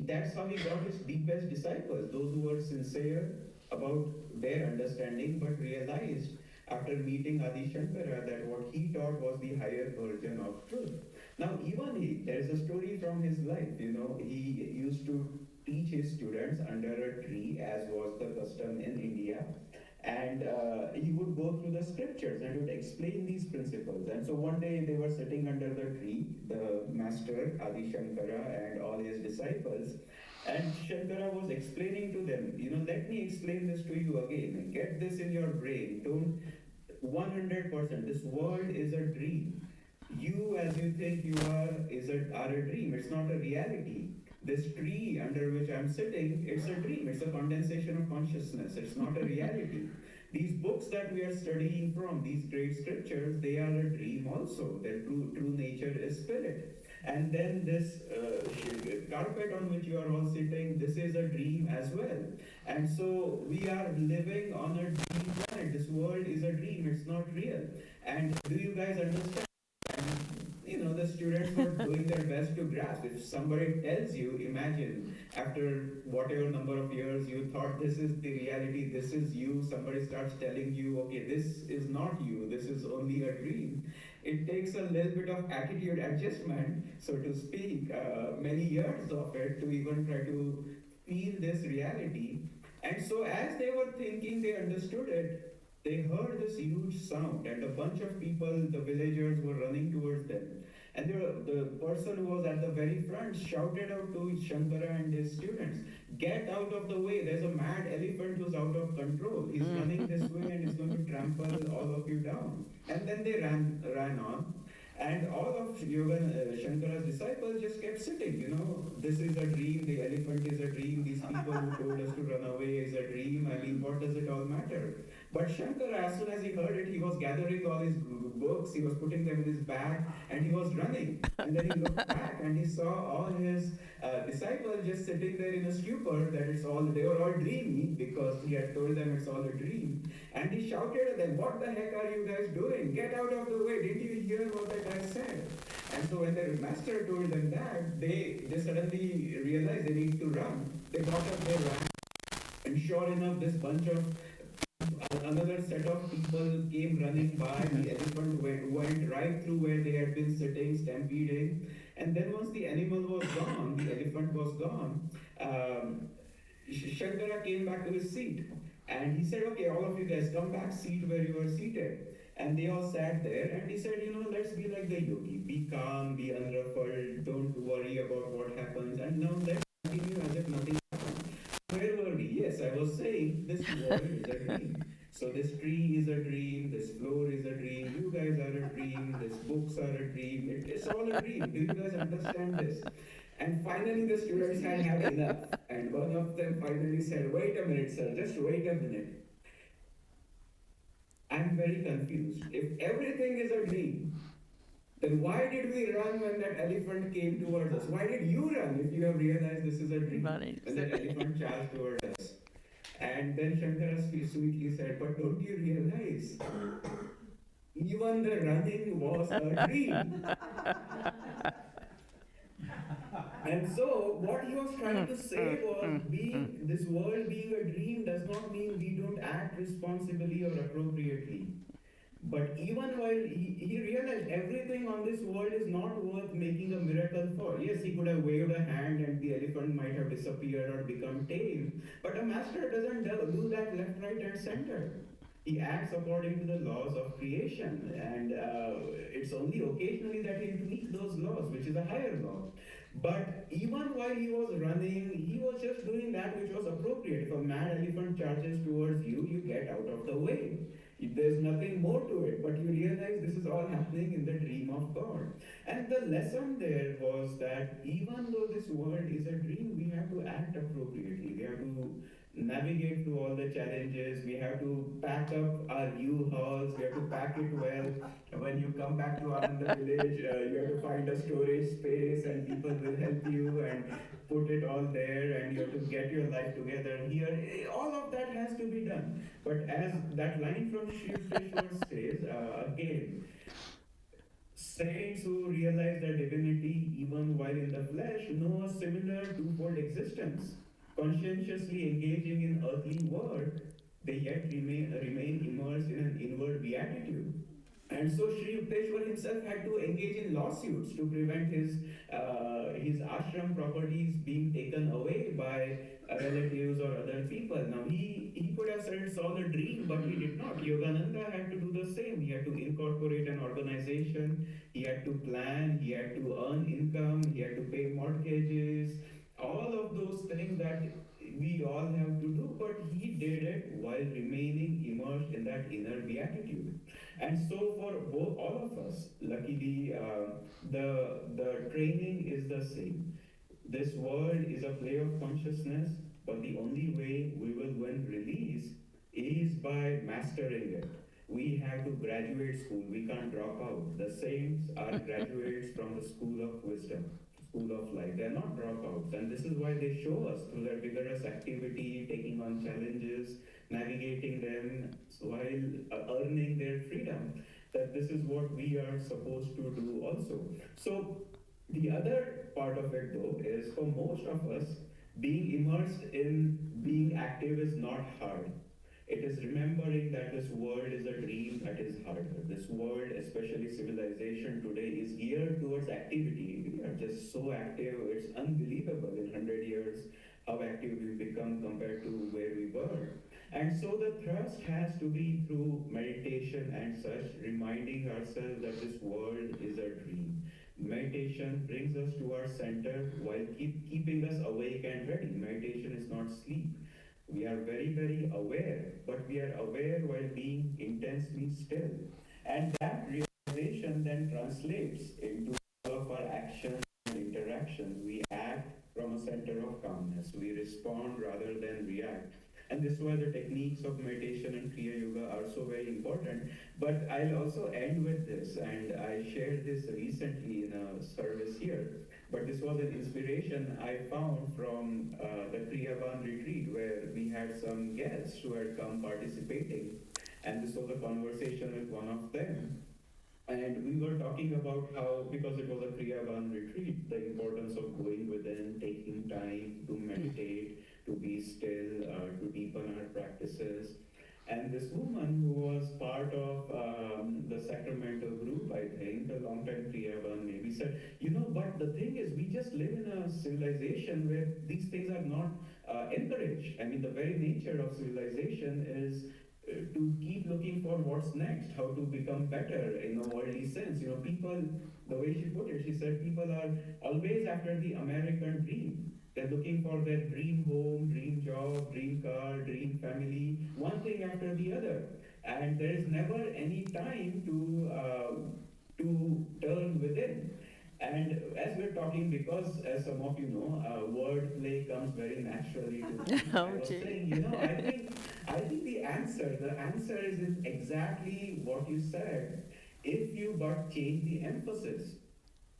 that's how he got his deepest disciples, those who were sincere about their understanding, but realized after meeting Adi Shankara that what he taught was the higher version of truth. Now, even there's a story from his life, he used to teach his students under a tree, as was the custom in India. And he would go through the scriptures and would explain these principles. And so one day they were sitting under the tree, the master, Adi Shankara, and all his disciples. And Shankara was explaining to them, let me explain this to you again. Get this in your brain. Don't 100%. This world is a dream. You, as you think you are a dream. It's not a reality. This tree under which I'm sitting, it's a dream. It's a condensation of consciousness. It's not a reality. These books that we are studying from, these great scriptures, they are a dream also. Their true nature is spirit. And then this carpet on which you are all sitting, this is a dream as well. And so we are living on a dream planet. This world is a dream, it's not real. And do you guys understand? The students were doing their best to grasp. If somebody tells you, imagine, after whatever number of years you thought this is the reality, this is you, somebody starts telling you, okay, this is not you, this is only a dream. It takes a little bit of attitude adjustment, so to speak, many years of it to even try to feel this reality. And so as they were thinking, they understood it, they heard this huge sound, and a bunch of people, the villagers, were running towards them. And the person who was at the very front shouted out to Shankara and his students, get out of the way, there's a mad elephant who's out of control. He's running this way and he's going to trample all of you down. And then they ran on. And all of Shankara's disciples just kept sitting, this is a dream, the elephant is a dream, these people who told us to run away is a dream, I mean, what does it all matter? But Shankara, as soon as he heard it, he was gathering all his books, he was putting them in his bag, and he was running. And then he looked back and he saw all his disciples just sitting there in a stupor that they were all dreaming because he had told them it's all a dream. And he shouted at them, what the heck are you guys doing? Get out of the way, didn't you hear what that guy said? And so when their master told them that, they suddenly realized they need to run. They got up, they ran, and sure enough, this bunch of another set of people came running by. The elephant went right through where they had been sitting, stampeding. And then once the animal was gone, the elephant was gone, Shankara came back to his seat. And he said, okay, all of you guys come back, seat where you were seated. And they all sat there, and he said, let's be like the yogi. Be calm, be unruffled, don't worry about what happens. And now let's continue as if nothing happened. Where were we? Yes, I was saying this world is a dream. So this tree is a dream, this floor is a dream, you guys are a dream, these books are a dream, it's all a dream. Do you guys understand this? And finally the students had enough. And one of them finally said, wait a minute, sir, just wait a minute. I'm very confused. If everything is a dream, then why did we run when that elephant came towards us? Why did you run if you have realized this is a dream? When that elephant charged towards us. And then Shankara sweetly said, but don't you realize, even the running was a dream. And so what he was trying to say was, this world being a dream does not mean we don't act responsibly or appropriately. But even while he realized everything on this world is not worth making a miracle for. Yes, he could have waved a hand and the elephant might have disappeared or become tame. But a master doesn't do that left, right, and center. He acts according to the laws of creation, and it's only occasionally that he tweaks those laws, which is a higher law. But even while he was running, he was just doing that which was appropriate. If a mad elephant charges towards you, you get out of the way. There's nothing more to it, but you realize this is all happening in the dream of God. And the lesson there was that even though this world is a dream, we have to act appropriately. We have to navigate through all the challenges. We have to pack up our U-Hauls. We have to pack it well. When you come back to Ananda village, you have to find a storage space and people will help you and put it all there, and you have to get your life together here. All of that has to be done. But as that line from Sri Yukteswar says, again, saints who realize their divinity even while in the flesh know a similar twofold existence. Conscientiously engaging in earthly work, they yet remain immersed in an inward beatitude. And so Sri Yukteswar himself had to engage in lawsuits to prevent his ashram properties being taken away by relatives or other people. Now he could have said it's all a dream, but he did not. Yogananda had to do the same. He had to incorporate an organization, he had to plan, he had to earn income, he had to pay mortgages. All of those things that we all have to do, but he did it while remaining immersed in that inner beatitude. And so for both, all of us, luckily, the training is the same. This world is a play of consciousness, but the only way we will win release is by mastering it. We have to graduate school. We can't drop out. The saints are graduates from the school of wisdom, school of life. They are not dropouts. And this is why they show us through their vigorous activity, taking on challenges, navigating them while earning their freedom, that this is what we are supposed to do also. So the other part of it, though, is for most of us, being immersed in being active is not hard. It is remembering that this world is a dream that is harder. This world, especially civilization today, is geared towards activity. We are just so active, it's unbelievable in 100 years how active we've become compared to where we were. And so the thrust has to be through meditation and such, reminding ourselves that this world is a dream. Meditation brings us to our center while keeping us awake and ready. Meditation is not sleep. We are very, very aware, but we are aware while being intensely still. And that realization then translates into all of our actions and interactions. We act from a center of calmness. We respond rather than react. And this is why the techniques of meditation and Kriya Yoga are so very important. But I'll also end with this, and I shared this recently in a service here. But this was an inspiration I found from the Kriyaban retreat, where we had some guests who had come participating. And this was a conversation with one of them. And we were talking about how, because it was a Kriyaban retreat, the importance of going within, taking time to meditate, to be still, to deepen our practices. And this woman who was part of the Sacramento group, I think, a long time Kriyaban maybe, said, but the thing is, we just live in a civilization where these things are not encouraged. I mean, the very nature of civilization is to keep looking for what's next, how to become better in a worldly sense. People, the way she put it, she said people are always after the American dream. They're looking for their dream home, dream job, dream car, dream family, one thing after the other. And there is never any time to turn within. And as we're talking, because as some of you know, wordplay comes very naturally to me. I was saying, I think the answer is in exactly what you said, if you but change the emphasis.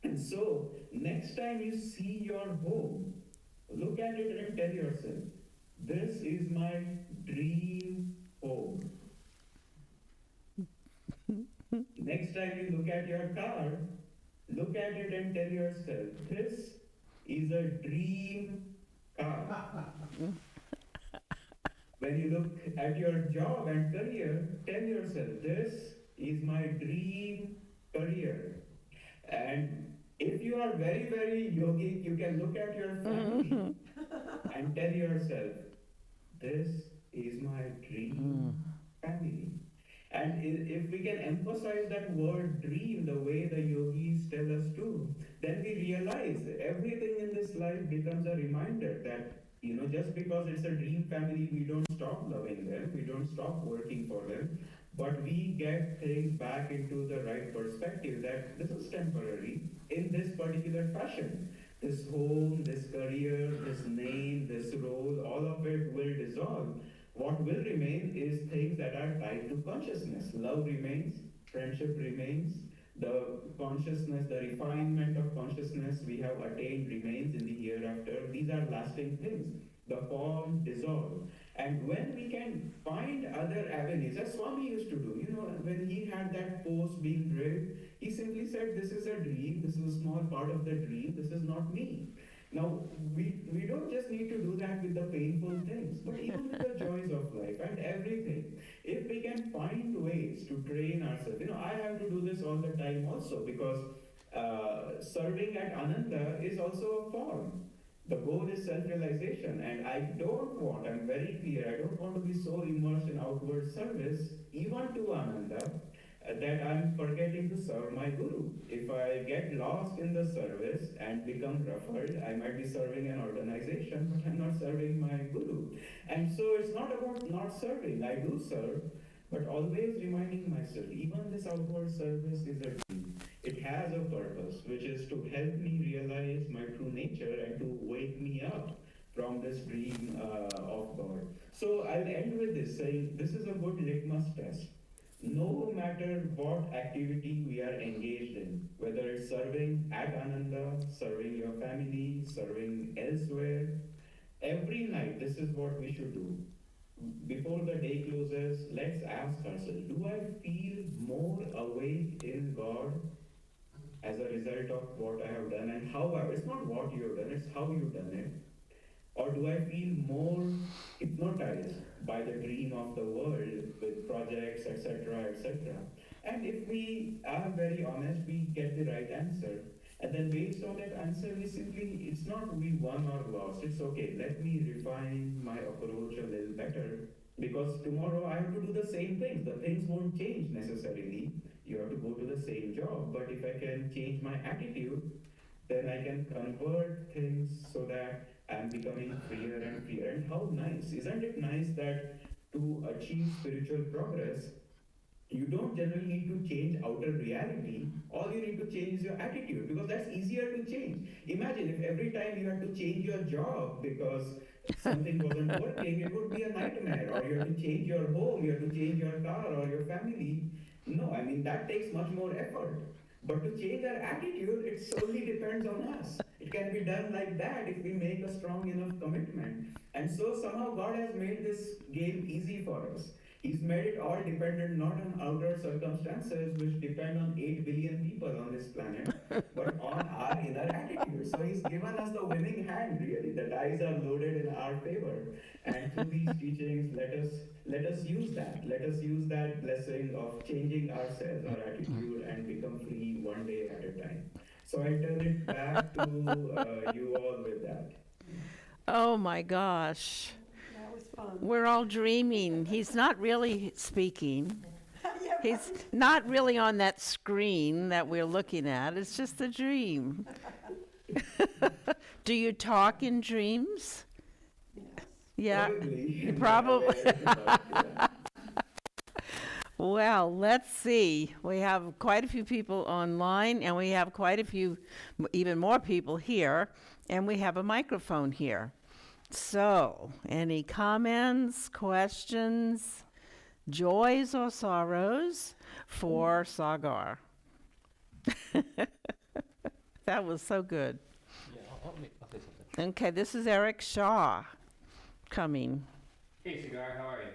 And so, next time you see your home, look at it and tell yourself, this is my dream home. Next time you look at your car, look at it and tell yourself, this is a dream car. When you look at your job and career, tell yourself, this is my dream career. And if you are very, very yogic, you can look at your family and tell yourself, this is my dream family. And if we can emphasize that word dream the way the yogis tell us to, then we realize everything in this life becomes a reminder that, just because it's a dream family, we don't stop loving them, we don't stop working for them, but we get things back into the right perspective that this is temporary in this particular fashion. This home, this career, this name, this role, all of it will dissolve. What will remain is things that are tied to consciousness. Love remains, friendship remains, the consciousness, the refinement of consciousness we have attained remains in the hereafter. These are lasting things. The form dissolve. And when we can find other avenues, as Swami used to do, when he had that post being drilled, he simply said, this is a dream, this is a small part of the dream, this is not me. Now, we don't just need to do that with the painful things, but even with the joys of life and everything. If we can find ways to train ourselves, I have to do this all the time also, because serving at Ananda is also a form. The goal is self-realization, and I'm very clear, I don't want to be so immersed in outward service, even to Ananda, that I'm forgetting to serve my Guru. If I get lost in the service and become ruffled, I might be serving an organization, but I'm not serving my Guru. And so it's not about not serving. I do serve, but always reminding myself, even this outward service is a dream. It has a purpose, which is to help me realize my true nature and to wake me up from this dream of God. So I'll end with this, saying this is a good litmus test. No matter what activity we are engaged in, whether it's serving at Ananda, serving your family, serving elsewhere, every night this is what we should do. Before the day closes, let's ask ourselves, do I feel more awake in God as a result of what I have done? And how it's not what you have done, it's how you've done it. Or do I feel more hypnotized by the dream of the world with projects, etc., etc.? And if we are very honest, we get the right answer. And then based on that answer, we simply, it's not we won or lost. It's okay, let me refine my approach a little better. Because tomorrow I have to do the same things. The things won't change necessarily. You have to go to the same job. But if I can change my attitude, then I can convert things so that I'm becoming freer and freer. And how nice, isn't it nice that to achieve spiritual progress, you don't generally need to change outer reality. All you need to change is your attitude, because that's easier to change. Imagine if every time you had to change your job because something wasn't working, it would be a nightmare. Or you have to change your home, you have to change your car or your family. No, I mean, that takes much more effort. But to change our attitude, it solely depends on us. It can be done like that if we make a strong enough commitment. And so somehow God has made this game easy for us. He's made it all dependent not on outer circumstances, which depend on 8 billion people on this planet, but on our inner attitude. So he's given us the winning hand, really. The dice are loaded in our favor. And through these teachings, let us use that. Let us use that blessing of changing ourselves, our attitude, and become free one day at a time. So I turn it back to you all with that. Oh my gosh. That was fun. We're all dreaming. He's not really speaking. Yeah, He's not really on that screen that we're looking at. It's just a dream. Do you talk in dreams? Yeah. Probably. Well, let's see. We have quite a few people online, and we have quite a few, even more people here, and we have a microphone here. So, any comments, questions, joys or sorrows for Sagar? That was so good. Yeah, I'll say something. Okay, this is Eric Shaw coming. Hey, Sagar, how are you?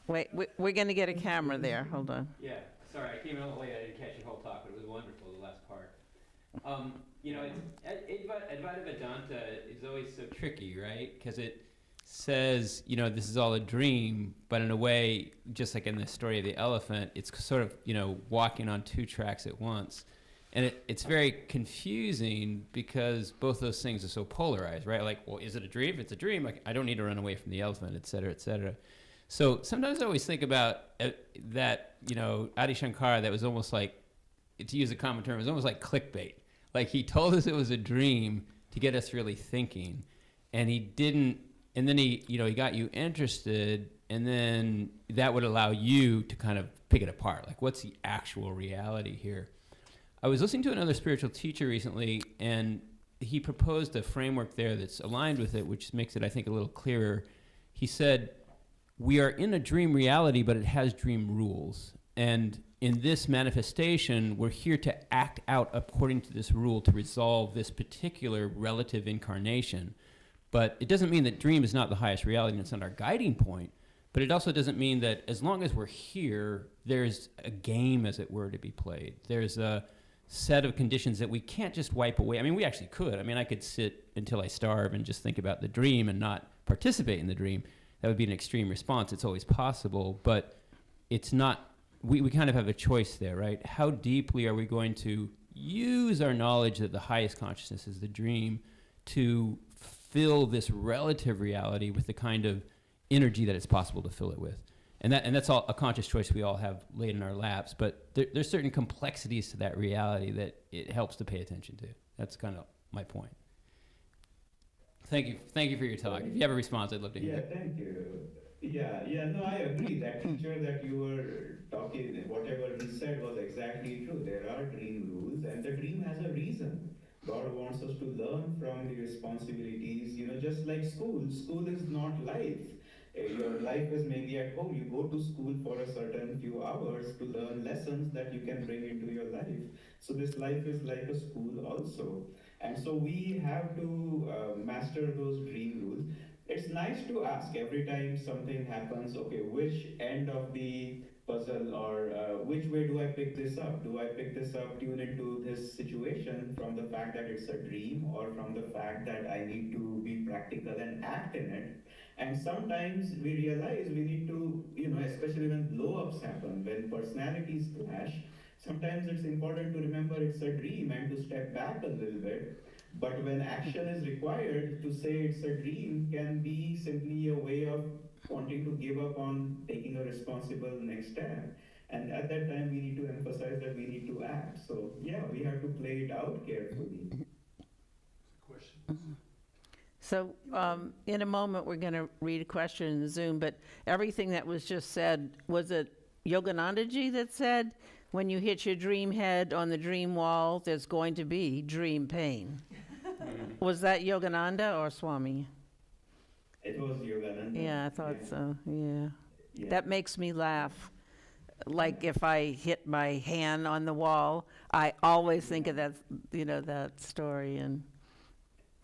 Wait, we're going to get a camera there. Hold on. Yeah, sorry, I came in a little late. I didn't catch your whole talk, but it was wonderful, the last part. You know, Advaita Vedanta is always so tricky, right? Because it says, you know, this is all a dream, but in a way, just like in the story of the elephant, it's sort of, you know, walking on two tracks at once. And it's very confusing because both those things are so polarized, right? Like, well, is it a dream? If it's a dream, like, I don't need to run away from the elephant, et cetera, et cetera. So sometimes I always think about that, you know, Adi Shankara, that was almost like, to use a common term, it was almost like clickbait. Like, he told us it was a dream to get us really thinking, and he didn't, and then he got you interested, and then that would allow you to kind of pick it apart. Like, what's the actual reality here? I was listening to another spiritual teacher recently, and he proposed a framework there that's aligned with it, which makes it, I think, a little clearer. He said, we are in a dream reality, but it has dream rules. And in this manifestation, we're here to act out according to this rule to resolve this particular relative incarnation. But it doesn't mean that dream is not the highest reality and it's not our guiding point. But it also doesn't mean that as long as we're here, there's a game, as it were, to be played. There's a set of conditions that we can't just wipe away. I mean, we actually could. I mean, I could sit until I starve and just think about the dream and not participate in the dream. That would be an extreme response. It's always possible, but it's not, we kind of have a choice there, right? How deeply are we going to use our knowledge that the highest consciousness is the dream to fill this relative reality with the kind of energy that it's possible to fill it with? and that's all a conscious choice we all have laid in our laps. But there's certain complexities to that reality that it helps to pay attention to. That's kind of my point. Thank you for your talk. If you have a response, I'd love to hear it. Yeah, thank you. Yeah, no, I agree. That teacher that you were talking, whatever he said was exactly true. There are dream rules, and the dream has a reason. God wants us to learn from the responsibilities, just like school. School is not life. Your life is maybe at home. You go to school for a certain few hours to learn lessons that you can bring into your life. So this life is like a school also. And so we have to master those dream rules. It's nice to ask every time something happens, okay, which end of the puzzle, or which way do I pick this up? Do I pick this up, tune into this situation from the fact that it's a dream, or from the fact that I need to be practical and act in it? And sometimes we realize we need to, especially when blow ups happen, when personalities clash, sometimes it's important to remember it's a dream and to step back a little bit. But when action is required, to say it's a dream can be simply a way of wanting to give up on taking a responsible next step. And at that time, we need to emphasize that we need to act. So, yeah, we have to play it out carefully. Questions? So in a moment, we're going to read a question in the Zoom, but everything that was just said, was it Yoganandaji that said, when you hit your dream head on the dream wall, there's going to be dream pain? Was that Yogananda or Swami? It was Yogananda. Yeah, I thought Yeah. so, yeah. Yeah. That makes me laugh. Like if I hit my hand on the wall, I always think of that, that story. And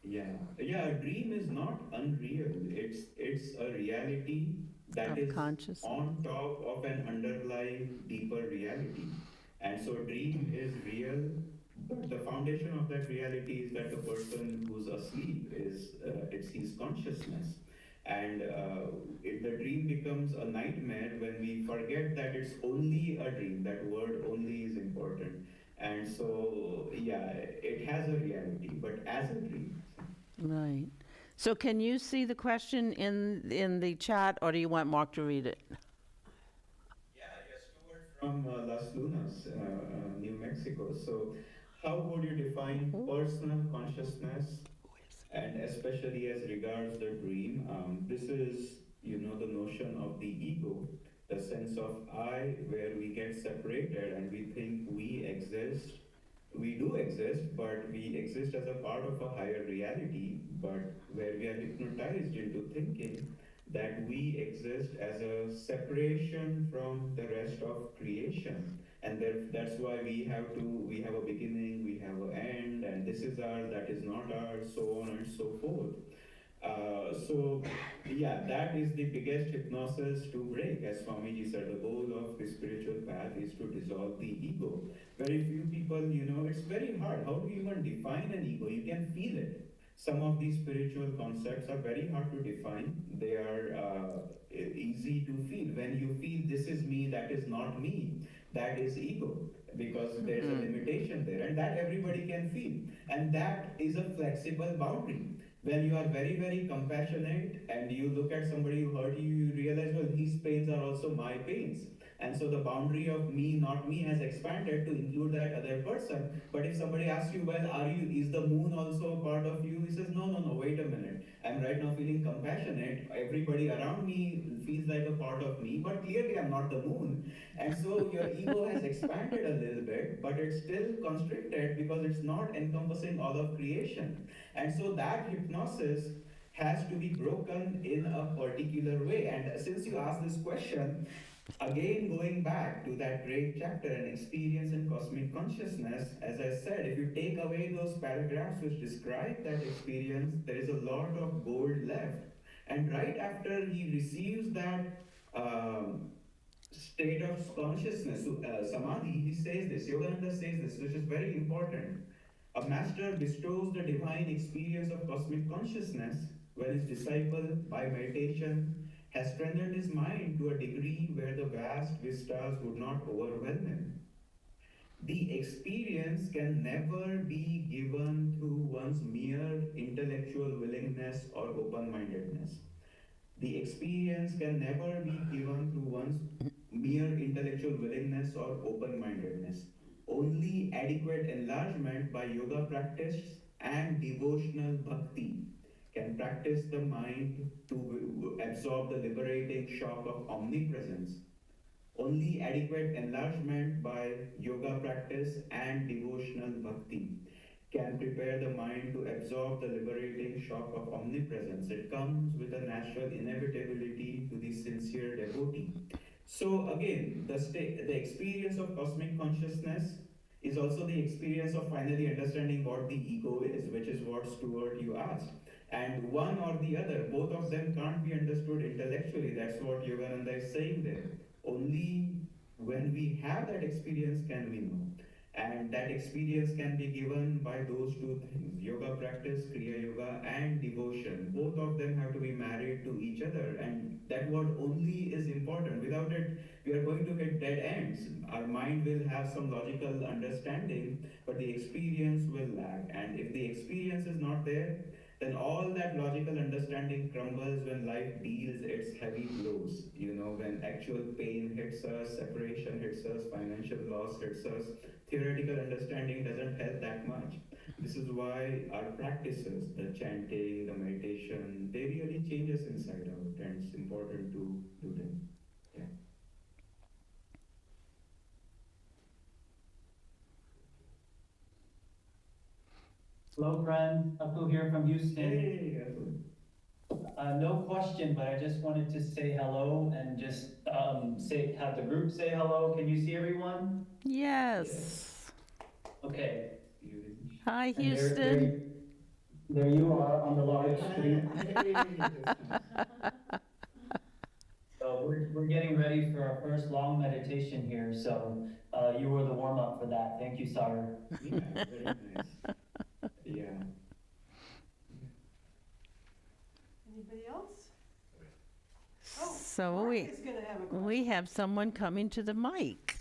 A dream is not unreal. It's a reality that Of is consciousness. on top of an underlying deeper reality. And so dream is real, but the foundation of that reality is that the person who's asleep is it's his consciousness. And the dream becomes a nightmare when we forget that it's only a dream. That word only is important. And so, it has a reality, but as a dream. right. So can you see the question in the chat, or do you want Mark to read it? Stuart from Las Lunas, New Mexico. So, how would you define personal consciousness, and especially as regards the dream? This is, the notion of the ego, the sense of I, where we get separated and we think we exist. We do exist, but we exist as a part of a higher reality, but where we are hypnotized into thinking that we exist as a separation from the rest of creation. And that's why we have a beginning, we have an end, and this is ours, that is not ours, so on and so forth. That is the biggest hypnosis to break. As Swamiji said, the goal of the spiritual path is to dissolve the ego. Very few people, it's very hard. How do you even define an ego? You can feel it. Some of these spiritual concepts are very hard to define. They are easy to feel. When you feel this is me, that is not me, that is ego, because there's a limitation there, and that everybody can feel. And that is a flexible boundary. When you are very, very compassionate and you look at somebody who hurt you, you realize, well, his pains are also my pains. And so the boundary of me, not me, has expanded to include that other person. But if somebody asks you, well, is the moon also a part of you? He says, no, wait a minute. I'm right now feeling compassionate. Everybody around me feels like a part of me, but clearly I'm not the moon. And so your ego has expanded a little bit, but it's still constricted because it's not encompassing all of creation. And so that hypnosis has to be broken in a particular way. And since you asked this question, again, going back to that great chapter, An Experience in Cosmic Consciousness, as I said, if you take away those paragraphs which describe that experience, there is a lot of gold left. And right after he receives that state of consciousness, samadhi, he says this, Yogananda says this, which is very important. A master bestows the divine experience of cosmic consciousness when his disciple, by meditation, has strengthened his mind to a degree where the vast vistas would not overwhelm him. The experience can never be given through one's mere intellectual willingness or open-mindedness. The experience can never be given through one's mere intellectual willingness or open-mindedness. Only adequate enlargement by yoga practice and devotional bhakti can practice the mind to absorb the liberating shock of omnipresence. Only adequate enlargement by yoga practice and devotional bhakti can prepare the mind to absorb the liberating shock of omnipresence. It comes with a natural inevitability to the sincere devotee. So again, the experience of cosmic consciousness is also the experience of finally understanding what the ego is, which is what Stuart you asked. And one or the other, both of them can't be understood intellectually. That's what Yogananda is saying there. Only when we have that experience can we know. And that experience can be given by those two things, yoga practice, Kriya Yoga, and devotion. Both of them have to be married to each other, and that word only is important. Without it, we are going to hit dead ends. Our mind will have some logical understanding, but the experience will lag. And if the experience is not there, then all that logical understanding crumbles when life deals its heavy blows. You know, when actual pain hits us, separation hits us, financial loss hits us, theoretical understanding doesn't help that much. This is why our practices, the chanting, the meditation, they really change us inside out, and it's important to do them. Yeah. Hello, friend. Apu here from Houston. Hey, Atul. No question, but I just wanted to say hello and just have the group say hello. Can you see everyone? Yes. Okay. Hi, And Houston. there you are on the large screen. So we're getting ready for our first long meditation here. So you were the warm up for that. Thank you, Sagar. Yeah, very nice. Yeah. Anybody else? Oh, So Mark is gonna have a question. we have someone coming to the mic.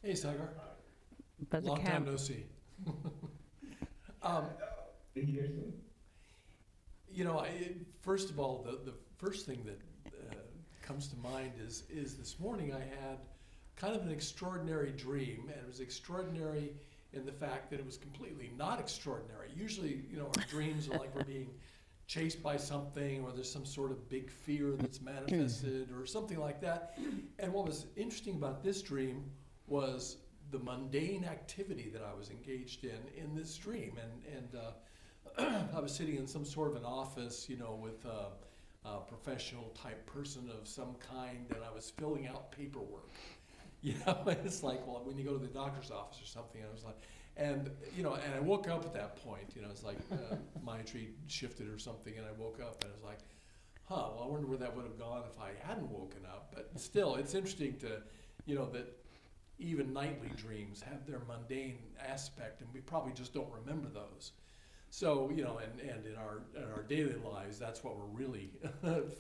Hey, Sagar. But the Long time no see. Here's one. You know, first of all, the first thing that comes to mind is this morning I had kind of an extraordinary dream, and it was extraordinary in the fact that it was completely not extraordinary. Usually, you know, our dreams are like we're being chased by something, or there's some sort of big fear that's manifested, or something like that. And what was interesting about this dream was the mundane activity that I was engaged in this dream. And I was sitting in some sort of an office, you know, with a professional type person of some kind, and I was filling out paperwork. You know, it's like, well, when you go to the doctor's office or something, I was like, and, you know, and I woke up at that point, you know, it's like my tree shifted or something, and I woke up and I was like, well, I wonder where that would have gone if I hadn't woken up. But still, it's interesting to, you know, that even nightly dreams have their mundane aspect, and we probably just don't remember those. So, you know, and in our daily lives, that's what we're really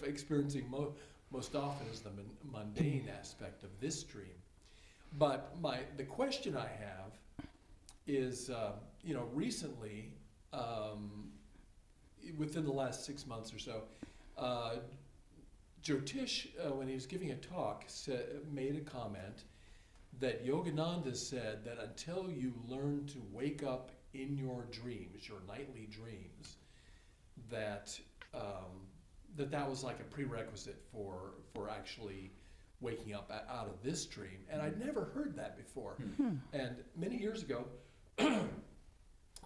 experiencing most often is the mundane aspect of this dream. But the question I have is, you know, recently, within the last 6 months or so, Jyotish, when he was giving a talk, made a comment that Yogananda said that until you learn to wake up in your dreams, your nightly dreams, that that was like a prerequisite for actually waking up out of this dream. And I'd never heard that before. And many years ago,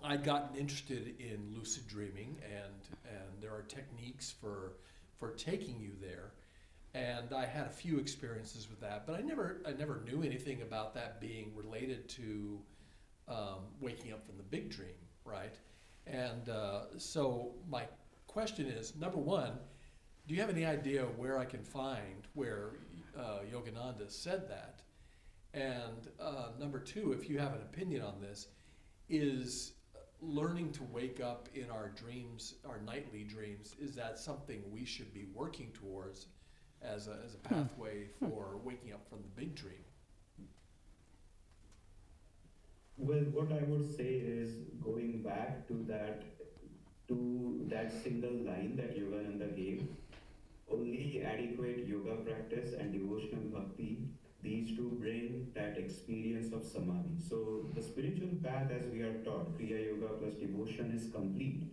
I'd gotten interested in lucid dreaming, and there are techniques for taking you there. And I had a few experiences with that, but I never knew anything about that being related to waking up from the big dream, right? And so my question is, number one, do you have any idea where I can find where Yogananda said that? And number two, if you have an opinion on this, is learning to wake up in our dreams, our nightly dreams, is that something we should be working towards as a pathway for waking up from the big dream? Well, what I would say is going back to to that single line that Yogananda gave. Only adequate yoga practice and devotional bhakti, these two bring that experience of samadhi. So the spiritual path, as we are taught, Kriya Yoga plus devotion, is complete.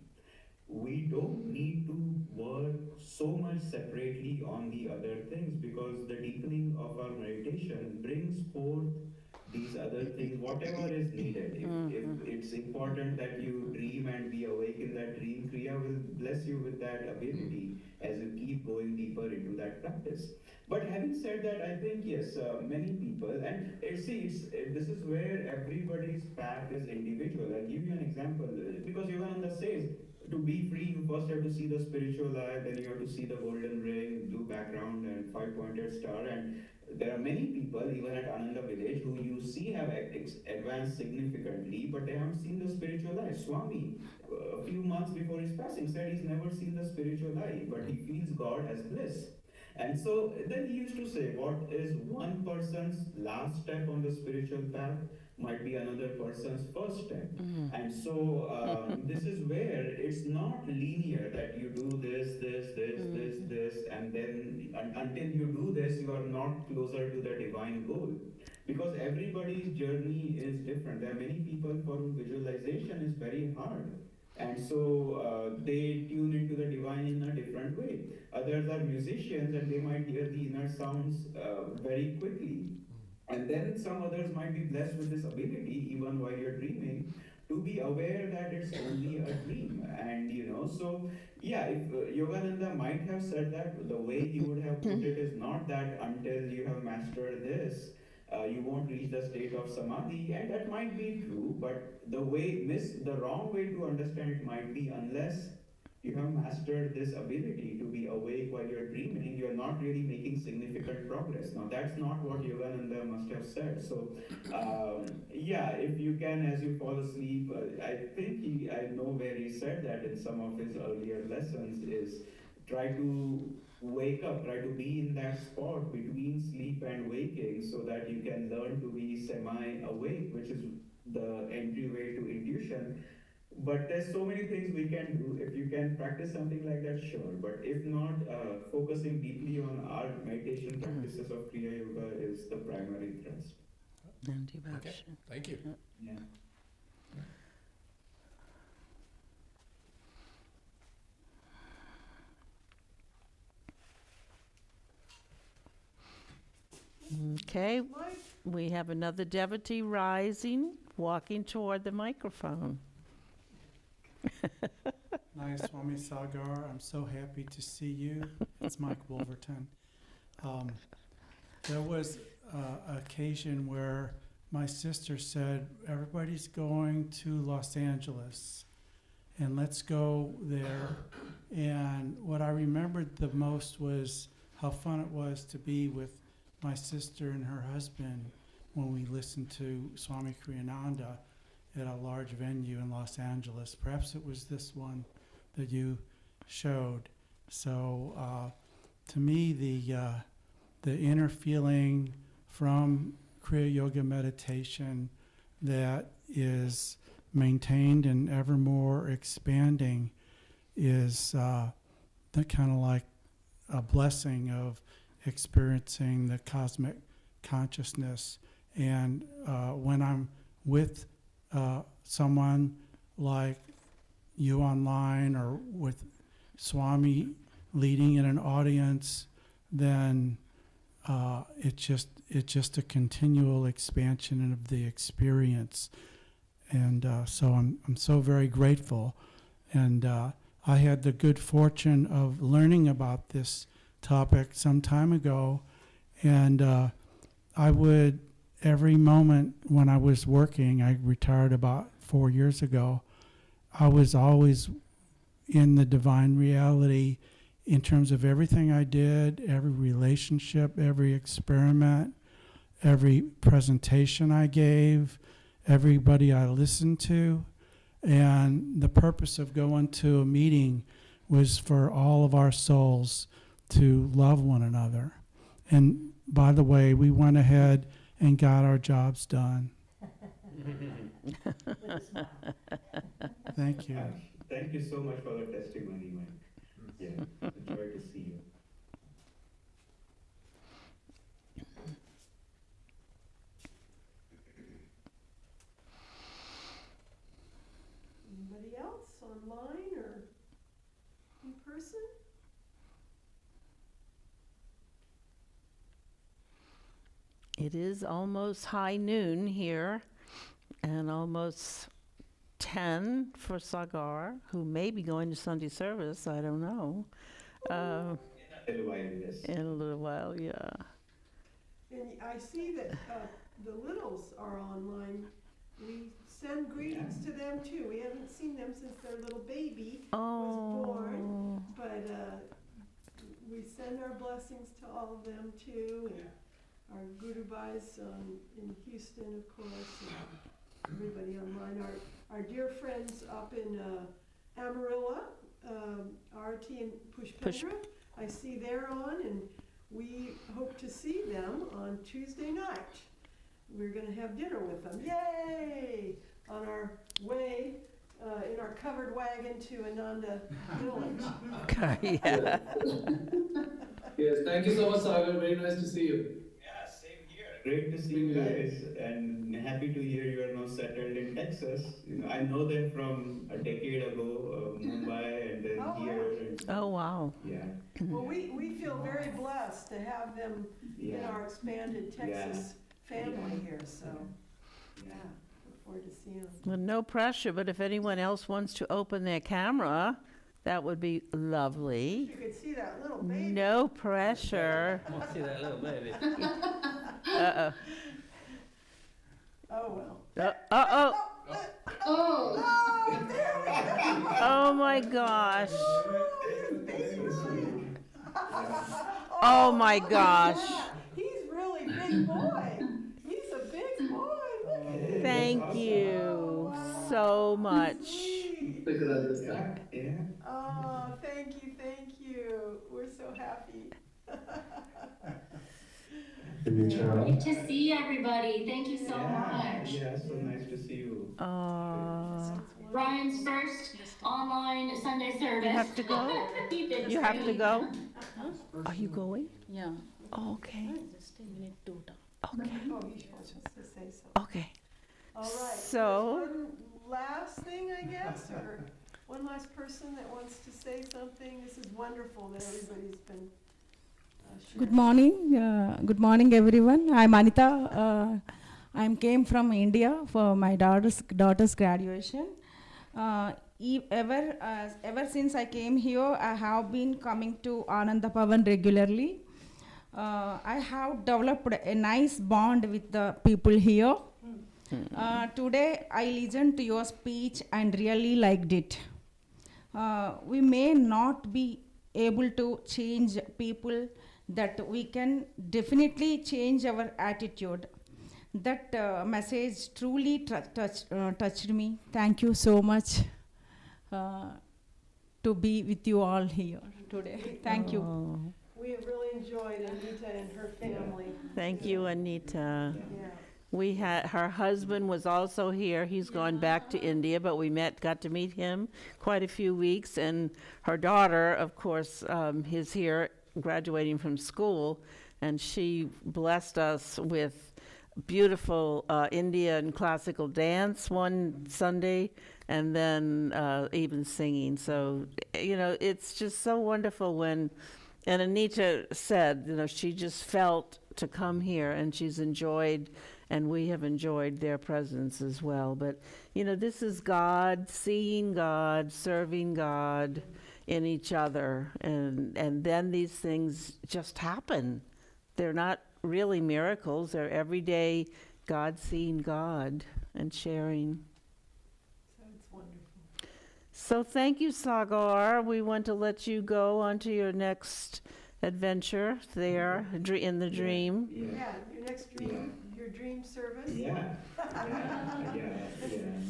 We don't need to work so much separately on the other things, because the deepening of our meditation brings forth these other things, whatever is needed. If it's important that you dream and be awake in that dream, Kriya will bless you with that ability as you keep going deeper into that practice. But having said that, I think yes, many people, and this is where everybody's path is individual. I'll give you an example, because Yogananda says, to be free, you first have to see the spiritual eye, then you have to see the golden ring, blue background, and five-pointed star. And there are many people, even at Ananda village, who you see have advanced significantly, but they haven't seen the spiritual eye. Swami, a few months before his passing, said he's never seen the spiritual eye, but he feels God as bliss. And so then he used to say, what is one person's last step on the spiritual path might be another person's first step. And so this is where it's not linear that you do this, and then until you do this, you are not closer to the divine goal. Because everybody's journey is different. There are many people for whom visualization is very hard. And so they tune into the divine in a different way. Others are musicians and they might hear the inner sounds very quickly. And then some others might be blessed with this ability, even while you're dreaming, to be aware that it's only a dream. And so yeah, if Yogananda might have said that, the way he would have put it is not that until you have mastered this, you won't reach the state of samadhi, and that might be true, but the wrong way to understand it might be, unless you have mastered this ability to be awake while you're dreaming, you're not really making significant progress. Now, that's not what Yogananda must have said. So, yeah, if you can, as you fall asleep, I know where he said that in some of his earlier lessons, is try to wake up, try to be in that spot between sleep and waking, so that you can learn to be semi-awake, which is the entryway to intuition. But there's so many things we can do. If you can practice something like that, sure. But if not, focusing deeply on our meditation practices of Kriya Yoga is the primary thrust. Okay, thank you. Yeah. Okay, we have another devotee rising, walking toward the microphone. Nice, Swami Sagar. I'm so happy to see you. It's Mike Wolverton. There was an occasion where my sister said, everybody's going to Los Angeles, and let's go there. And what I remembered the most was how fun it was to be with my sister and her husband when we listened to Swami Kriyananda at a large venue in Los Angeles. Perhaps it was this one that you showed. So to me, the inner feeling from Kriya Yoga meditation that is maintained and ever more expanding is kind of like a blessing of experiencing the cosmic consciousness. And when I'm with someone like you online, or with Swami leading in an audience, then it's just a continual expansion of the experience. And so I'm so very grateful. And I had the good fortune of learning about this topic some time ago, and I would, every moment when I was working, I retired about 4 years ago, I was always in the divine reality in terms of everything I did, every relationship, every experiment, every presentation I gave, everybody I listened to. And the purpose of going to a meeting was for all of our souls to love one another. And by the way, we went ahead and got our jobs done. Thank you. Thank you so much for the testimony, Mike. Yeah, it's a joy to see you. Anybody else online or in person? It is almost high noon here and almost 10 for Sagar, who may be going to Sunday service. I don't know. In a little while, yes. In a little while, yeah. And I see that the littles are online. We send greetings to them too. We haven't seen them since their little baby was born, but we send our blessings to all of them too. And our Guru Bhais in Houston, of course, and everybody online. Our dear friends up in Amarillo, Arati and Pushpendra, I see they're on, and we hope to see them on Tuesday night. We're going to have dinner with them. Yay! On our way, in our covered wagon to Ananda Village. Yeah. Yes, thank you so much, Sagar. Very nice to see you. Yeah, same here. Great to see you guys, and happy to hear you are now settled in Texas. You know, I know them from a decade ago, Mumbai, and then here. And Oh, wow. yeah. Well, we feel very blessed to have them in our expanded Texas family here, so yeah, look forward to seeing them. Well, no pressure, but if anyone else wants to open their camera, that would be lovely. You could see that little baby. No pressure. I want to see that little baby. Uh-oh. Oh, well. Uh-oh. Oh, there we go. Oh, my gosh. Oh, my gosh. He's really big boy. He's a big boy. Look at him. Thank you so much. Sweet. Yeah. Oh, thank you. We're so happy. Great to see everybody. Thank you so much. Yeah, so nice to see you. Ryan's first online Sunday service. You have to go? You have to go? Are you going? Yeah. Oh, okay. Just a minute to talk. Okay. Oh, you supposed to say so. Okay. All right. So- There's one last thing, I guess, or one last person that wants to say something. This is wonderful that everybody's been sharing. Good morning, everyone. I'm Anita. I came from India for my daughter's graduation. Ever since I came here, I have been coming to Ananda Bhavan regularly. I have developed a nice bond with the people here. Today, I listened to your speech and really liked it. We may not be able to change people, that we can definitely change our attitude. That message truly touched me. Thank you so much to be with you all here today. Thank you. We have really enjoyed Anita and her family. Thank you, Anita. Yeah. We had, her husband was also here. He's gone back to India, but we got to meet him quite a few weeks. And her daughter, of course, is here graduating from school, and she blessed us with beautiful Indian classical dance one Sunday, and then even singing. So, you know, it's just so wonderful when, and Anita said, you know, she just felt to come here, and she's enjoyed, and we have enjoyed their presence as well. But, you know, this is God, seeing God, serving God in each other, and then these things just happen. They're not really miracles, they're everyday God seeing God and sharing. So it's wonderful. So thank you, Sagar. We want to let you go on to your next adventure there in the dream. Yeah, your next dream, your dream service. Yeah,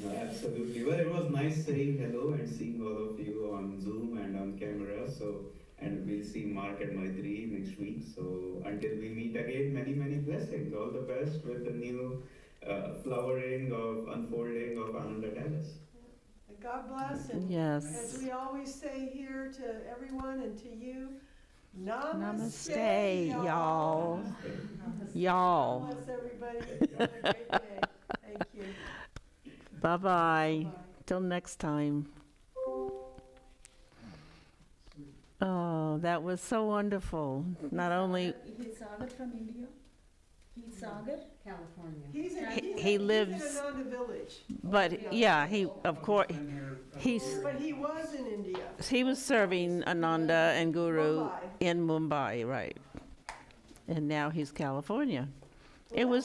no, absolutely. Well, it was nice saying hello and seeing all of you on Zoom and on camera. So, and we'll see Mark and Maitri next week. So until we meet again, many, many blessings. All the best with the new flowering of unfolding of Ananda Dallas. God bless, and Yes. as we always say here to everyone and to you, Namaste, namaste, y'all. God Y'all. bless everybody. Have a great day. Thank you. Bye-bye. Bye. Till next time. Oh, that was so wonderful. Not only He's Sagar from India. He's Sagar. California. he lives, He's in Ananda Village, but yeah, he of course but he was in India. he was serving Ananda and Guru Mumbai. in Mumbai, right? And now he's California. It was